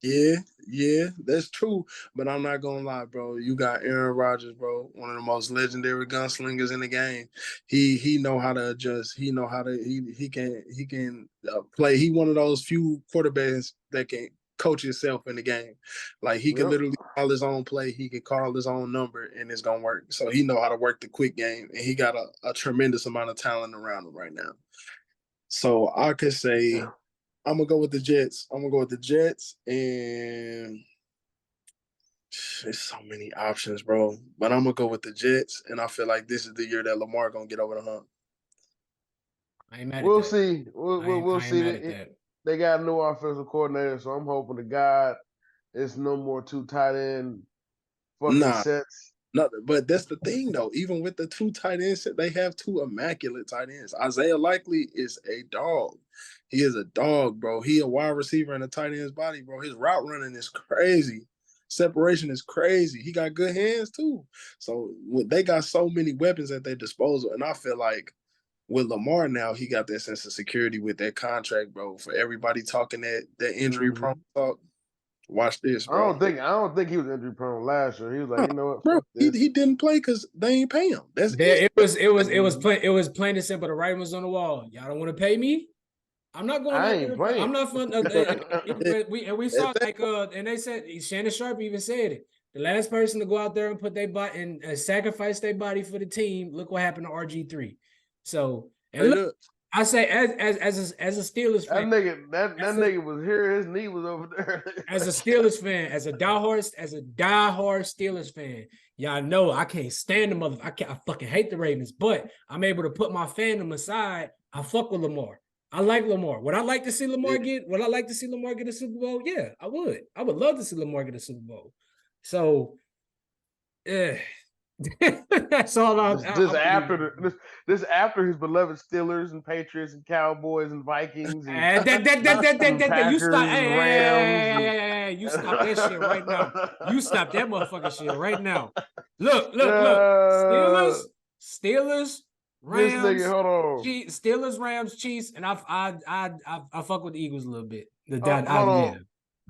[SPEAKER 1] Yeah, that's true. But I'm not gonna lie, bro. You got Aaron Rodgers, bro, one of the most legendary gunslingers in the game. He know how to adjust. He know how to he can play. He one of those few quarterbacks that can coach himself in the game. Like, he can literally call his own play. He can call his own number, and it's gonna work. So he know how to work the quick game, and he got a tremendous amount of talent around him right now. So I could say, I'm gonna go with the Jets. And there's so many options, bro. But I'm gonna go with the Jets, and I feel like this is the year that Lamar gonna get over the hump.
[SPEAKER 3] I ain't mad at that.
[SPEAKER 2] We'll see. We'll see. They got a new offensive coordinator, so I'm hoping to God it's no more two tight end fucking sets.
[SPEAKER 1] No, but that's the thing, though. Even with the two tight ends, they have two immaculate tight ends. Isaiah Likely is a dog. He is a dog, bro. He a wide receiver in a tight end's body, bro. His route running is crazy. Separation is crazy. He got good hands, too. So they got so many weapons at their disposal, and I feel like with Lamar now, he got that sense of security with that contract, bro. For everybody talking that injury prone talk, watch this, bro.
[SPEAKER 2] I don't think he was injury prone last year. He was like, you know what,
[SPEAKER 1] bro,
[SPEAKER 2] fuck this.
[SPEAKER 1] He didn't play because they ain't pay him.
[SPEAKER 3] It was plain and simple. The writing was on the wall. Y'all don't want to pay me. I'm not going.
[SPEAKER 2] I ain't playing.
[SPEAKER 3] I'm not fun. We saw like and they said Shannon Sharp even said it. The last person to go out there and put their body and sacrifice their body for the team. Look what happened to RG3. So and look, I say as a Steelers fan,
[SPEAKER 2] that nigga was here. His knee was over there.
[SPEAKER 3] as a Steelers fan, as a diehard Steelers fan, y'all know I can't stand the mother. I fucking hate the Ravens, but I'm able to put my fandom aside. I fuck with Lamar. I like Lamar. Would I like to see Lamar get? Would I like to see Lamar get a Super Bowl? Yeah, I would. I would love to see Lamar get a Super Bowl. So, that's all I'm.
[SPEAKER 2] This after his beloved Steelers and Patriots and Cowboys and Vikings and
[SPEAKER 3] You stop.
[SPEAKER 2] and Rams.
[SPEAKER 3] Hey, you stop that shit right now. You stop that motherfucking shit right now. Look. Steelers, Rams.
[SPEAKER 2] This nigga, hold on.
[SPEAKER 3] Steelers, Rams, Chiefs, and I fuck with the Eagles a little bit.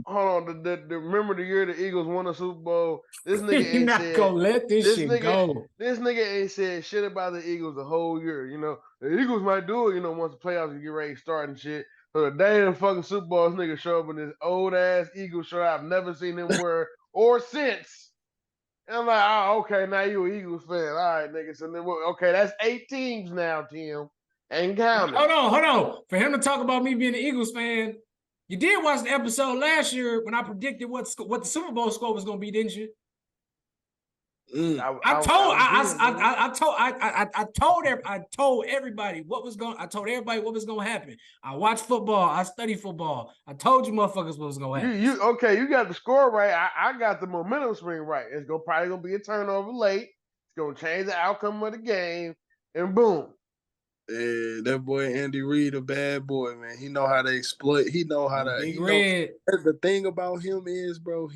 [SPEAKER 2] Hold on. Remember the year the Eagles won a Super Bowl? This nigga
[SPEAKER 3] ain't not gonna let this shit go.
[SPEAKER 2] This nigga ain't said shit about the Eagles the whole year. You know, the Eagles might do it, you know, once the playoffs get ready to start and shit. So the day of the fucking Super Bowl, this nigga show up in this old ass Eagles shirt I've never seen him wear or since. And I'm like, oh, okay, now you an Eagles fan. All right, nigga. So then, okay, that's 8 teams now, Tim. Ain't counting.
[SPEAKER 3] Hold on. For him to talk about me being an Eagles fan, you did watch the episode last year when I predicted what the Super Bowl score was going to be, didn't you? I told everybody what was going to happen. I watched football. I studied football. I told you motherfuckers what was going to happen.
[SPEAKER 2] You got the score right. I got the momentum swing right. It's probably going to be a turnover late. It's going to change the outcome of the game, and boom.
[SPEAKER 1] Yeah, that boy Andy Reid, a bad boy, man. He know how to exploit. He know how to. The thing about him is, bro,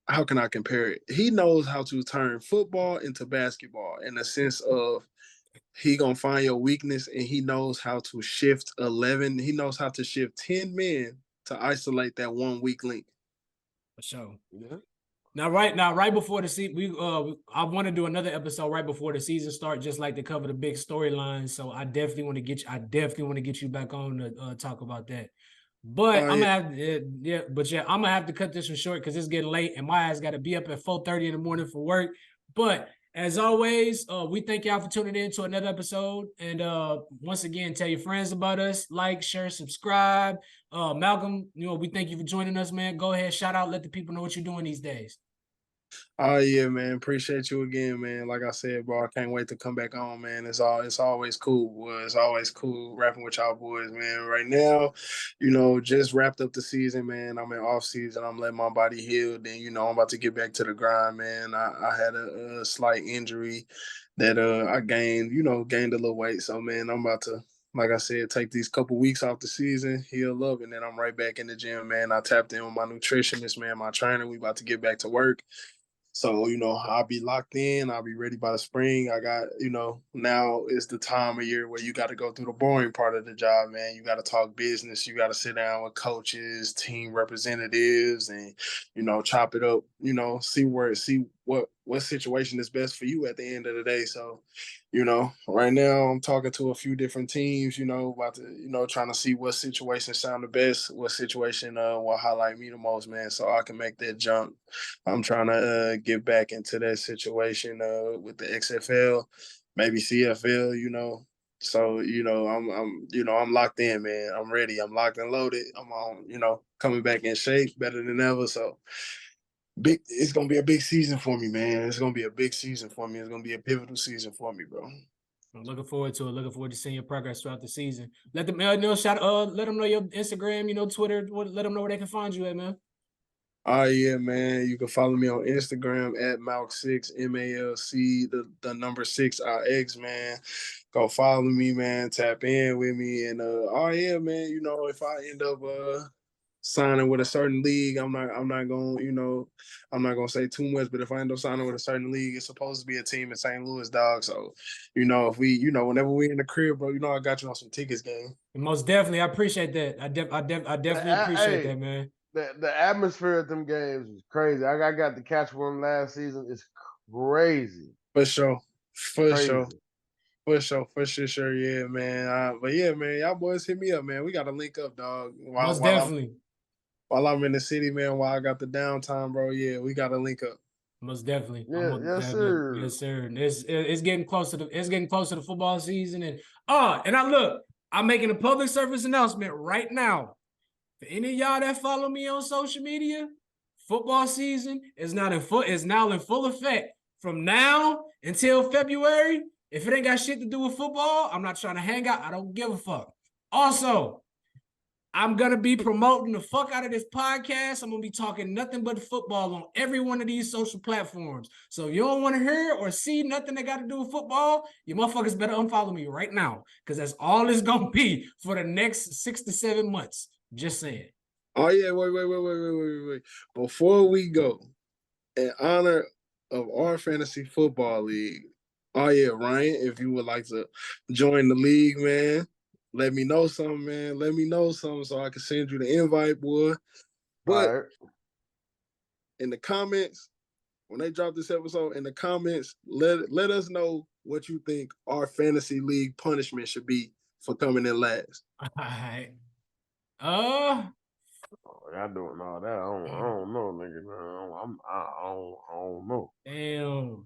[SPEAKER 1] how can I compare it? He knows how to turn football into basketball in the sense of he gonna find your weakness and he knows how to shift 11. He knows how to shift 10 men to isolate that one weak link.
[SPEAKER 3] For sure. Yeah. Right before the season, I want to do another episode right before the season starts, just like to cover the big storylines. So I definitely want to get you back on to talk about that. But I'm gonna have to cut this one short because it's getting late and my ass got to be up at 4:30 in the morning for work. But as always, we thank y'all for tuning in to another episode. And once again, tell your friends about us, like, share, subscribe. Malcolm, we thank you for joining us, man. Go ahead, shout out, let the people know what you're doing these days.
[SPEAKER 1] Oh yeah, man. Appreciate you again, man. Like I said, bro, I can't wait to come back on, man. It's always cool, boy. It's always cool rapping with y'all boys, man. Right now, just wrapped up the season, man. I'm in off season. I'm letting my body heal. Then, I'm about to get back to the grind, man. I had a slight injury that I gained a little weight. So, man, I'm about to, like I said, take these couple weeks off the season, heal up, and then I'm right back in the gym, man. I tapped in with my nutritionist, man, my trainer. We about to get back to work. So, I'll be locked in. I'll be ready by the spring. I got, now is the time of year where you got to go through the boring part of the job, man. You got to talk business. You got to sit down with coaches, team representatives, and, chop it up, see what situation is best for you at the end of the day. So, right now I'm talking to a few different teams, about to, trying to see what situation sound the best, what situation will highlight me the most, man, so I can make that jump. I'm trying to get back into that situation with the XFL, maybe CFL, So, I'm locked in, man. I'm ready. I'm locked and loaded. I'm on, coming back in shape better than ever. So it's gonna be a big season for me, man. It's gonna be a big season for me. It's gonna be a pivotal season for me, bro.
[SPEAKER 3] I'm looking forward to it. Looking forward to seeing your progress throughout the season. Let them know let them know your Instagram, Twitter. Let them know where they can find you at, man.
[SPEAKER 1] Oh yeah, man. You can follow me on Instagram at Malc6, MALC, the number 6RX, man. Go follow me, man. Tap in with me. And oh yeah, man, if I end up signing with a certain league, I'm not gonna say too much, but if I end up signing with a certain league, it's supposed to be a team in St. Louis, dog. So, if we, whenever we in the crib, bro, I got you on some tickets, game.
[SPEAKER 3] Most definitely, I appreciate that. I definitely appreciate that, man.
[SPEAKER 2] The atmosphere at them games is crazy. I got to catch one last season. It's crazy.
[SPEAKER 1] For sure. For sure, yeah, man. But yeah, man, y'all boys hit me up, man. We got to link up, dog.
[SPEAKER 3] Definitely.
[SPEAKER 1] While I'm in the city, man, while I got the downtime, bro, yeah, we got to link up.
[SPEAKER 3] Most definitely.
[SPEAKER 2] Yeah, yes, sir.
[SPEAKER 3] Yes, sir. It's getting close to the football season. And I'm making a public service announcement right now. For any of y'all that follow me on social media, football season is now in full effect. From now until February, if it ain't got shit to do with football, I'm not trying to hang out. I don't give a fuck. Also, I'm going to be promoting the fuck out of this podcast. I'm going to be talking nothing but football on every one of these social platforms. So if you don't want to hear or see nothing that got to do with football, you motherfuckers better unfollow me right now, because that's all it's going to be for the next 6 to 7 months. Just saying.
[SPEAKER 1] Oh, yeah, wait. Before we go, in honor of our fantasy football league, oh, yeah, Ryan, if you would like to join the league, man, let me know something, man. Let me know something so I can send you the invite, boy. But in the comments, when they drop this episode, in the comments, let us know what you think our fantasy league punishment should be for coming in last.
[SPEAKER 3] All right.
[SPEAKER 2] Y'all doing all that? I don't know, nigga. I don't know.
[SPEAKER 3] Damn.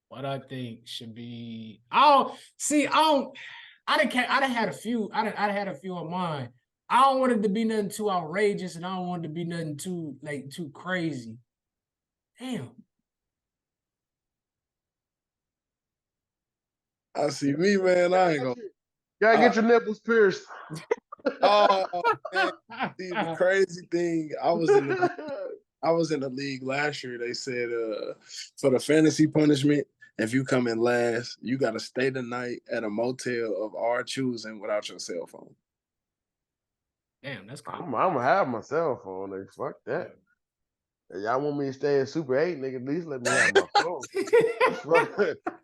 [SPEAKER 3] What I think should be. I'd have had a few. I'd had a few on mine. I don't want it to be nothing too outrageous, and I don't want it to be nothing too crazy. Damn.
[SPEAKER 1] I see me, man. I ain't gonna.
[SPEAKER 2] Gotta get your nipples pierced.
[SPEAKER 1] Oh, man. See, the crazy thing, I was in the league last year. They said for the fantasy punishment, if you come in last, you got to stay the night at a motel of our choosing without your cell phone.
[SPEAKER 3] Damn, that's crazy.
[SPEAKER 2] I'm gonna have my cell phone, nigga. Fuck that. If y'all want me to stay at Super 8, nigga, at least let me have my phone.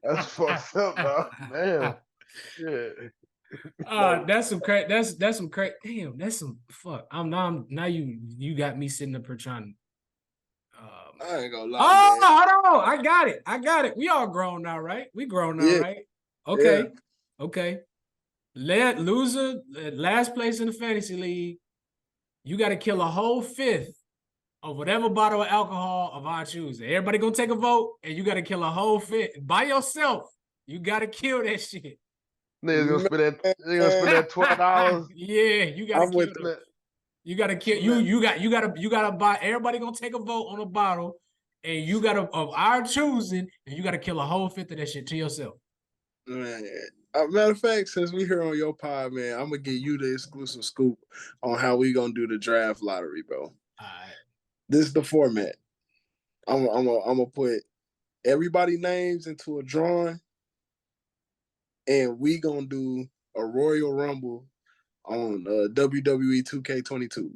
[SPEAKER 2] That's fucked up, dog. Damn. Yeah.
[SPEAKER 3] That's some crazy. That's some crazy. Damn, that's some fuck. Now you got me sitting up here trying.
[SPEAKER 1] I ain't gonna lie.
[SPEAKER 3] Hold on. I got it. We all grown now, right? We grown now, right? Okay. Yeah. Okay. Loser, last place in the fantasy league, you got to kill a whole fifth of whatever bottle of alcohol of our choosing. Everybody gonna take a vote, and you got to kill a whole fifth by yourself. You got to kill that shit.
[SPEAKER 2] Niggas gonna spend that $12.
[SPEAKER 3] Yeah, you gotta kill that. You gotta kill you gotta buy. Everybody gonna take a vote on a bottle, and you gotta of our choosing, and you gotta kill a whole fifth of that shit to yourself.
[SPEAKER 1] Man, matter of fact, since we here on your pod, man, I'm gonna give you the exclusive scoop on how we gonna do the draft lottery, bro.
[SPEAKER 3] All right.
[SPEAKER 1] This is the format. I'm gonna put everybody names into a drawing, and we gonna do a Royal Rumble on WWE 2K22.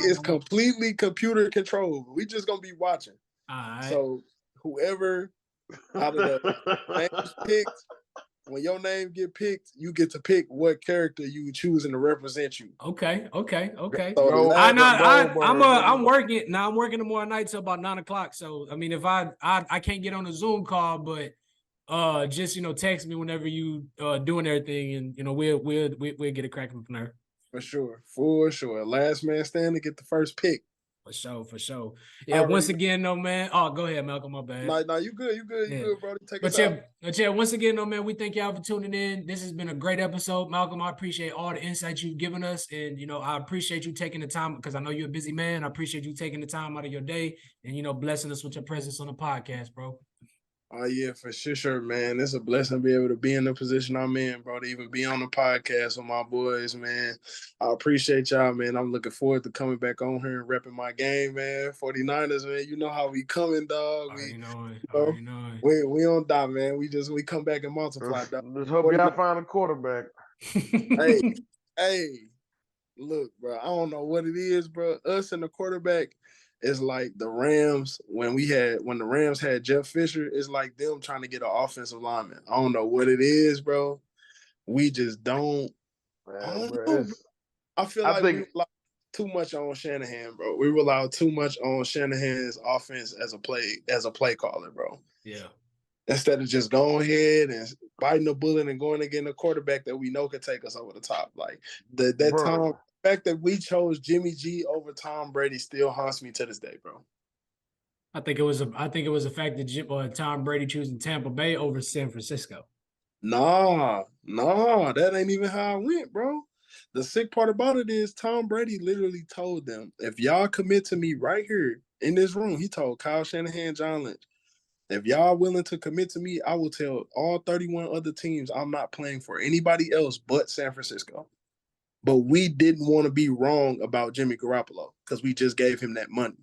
[SPEAKER 1] It's completely computer controlled. We just gonna be watching.
[SPEAKER 3] All right.
[SPEAKER 1] So whoever out of the names picked, when your name get picked, you get to pick what character you choosing to represent you.
[SPEAKER 3] Okay.
[SPEAKER 1] So
[SPEAKER 3] I'm working now. I'm working tomorrow night till about 9:00. So I mean, if I can't get on a Zoom call, but just text me whenever you doing everything, and we'll get it cracking from there.
[SPEAKER 1] For sure. Last man standing get the first pick.
[SPEAKER 3] For sure. Yeah. Once again, though, man. Oh, go ahead, Malcolm. My bad.
[SPEAKER 1] No, you good. You good, bro. Take us
[SPEAKER 3] out. But yeah, once again, though, man, we thank y'all for tuning in. This has been a great episode, Malcolm. I appreciate all the insights you've given us, and I appreciate you taking the time, because I know you're a busy man. I appreciate you taking the time out of your day and blessing us with your presence on the podcast, bro.
[SPEAKER 1] Oh, yeah, for sure, man. It's a blessing to be able to be in the position I'm in, bro, to even be on the podcast with my boys, man. I appreciate y'all, man. I'm looking forward to coming back on here and repping my game, man. 49ers, man, you know how we coming, dog.
[SPEAKER 3] We know it.
[SPEAKER 1] We don't die, man. We come back and multiply, dog.
[SPEAKER 2] Just hope y'all find a quarterback.
[SPEAKER 1] Hey, look, bro, I don't know what it is, bro. Us and the quarterback, it's like the Rams when the Rams had Jeff Fisher. It's like them trying to get an offensive lineman. I don't know what it is, bro. We just don't. I feel like we rely too much on Shanahan, bro. We rely too much on Shanahan's offense as a play caller, bro.
[SPEAKER 3] Yeah.
[SPEAKER 1] Instead of just going ahead and biting the bullet and going against a quarterback that we know could take us over the top, like the fact that we chose Jimmy G over Tom Brady still haunts me to this day, bro.
[SPEAKER 3] I think it was the fact that Tom Brady choosing Tampa Bay over San Francisco.
[SPEAKER 1] Nah, that ain't even how it went, bro. The sick part about it is Tom Brady literally told them, if y'all commit to me right here in this room, he told Kyle Shanahan, John Lynch, if y'all willing to commit to me, I will tell all 31 other teams I'm not playing for anybody else but San Francisco. But we didn't want to be wrong about Jimmy Garoppolo because we just gave him that money.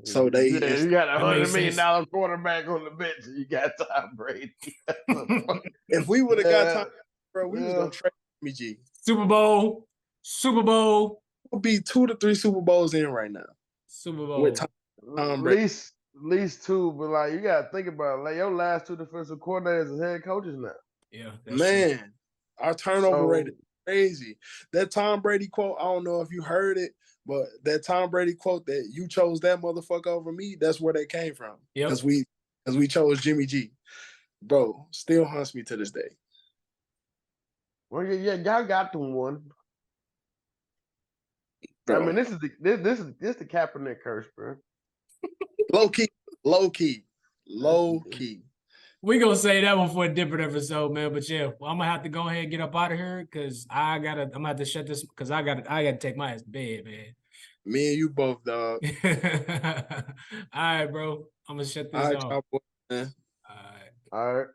[SPEAKER 1] So
[SPEAKER 2] you got $100 million quarterback on the bench. And you got Tom Brady.
[SPEAKER 1] If we would have got Tom, bro, we was gonna trade Jimmy G.
[SPEAKER 3] Super Bowl.
[SPEAKER 1] We'll be 2 to 3 Super Bowls in right now.
[SPEAKER 3] Super Bowl.
[SPEAKER 1] With Tom Brady.
[SPEAKER 2] At least 2, but like you gotta think about it. Like your last 2 defensive coordinators and head coaches now.
[SPEAKER 3] Yeah,
[SPEAKER 1] man,
[SPEAKER 3] true.
[SPEAKER 1] Our turnover rate is crazy. That Tom Brady quote, I don't know if you heard it, but that Tom Brady quote that you chose that motherfucker over me, that's where they came from.
[SPEAKER 3] Yeah,
[SPEAKER 1] because we chose Jimmy G. Bro, still haunts me to this day.
[SPEAKER 2] Well, yeah, y'all got them one.
[SPEAKER 1] Bro.
[SPEAKER 2] I mean, this is the Kaepernick curse, bro.
[SPEAKER 1] Low key.
[SPEAKER 3] We gonna say that one for a different episode, man. But yeah, well, I'm gonna have to go ahead and get up out of here because I'm gonna have to shut this because I gotta take my ass to bed, man.
[SPEAKER 1] Me and you both, dog.
[SPEAKER 3] All right, bro. I'm gonna shut this off.
[SPEAKER 1] All right, man.
[SPEAKER 3] All right.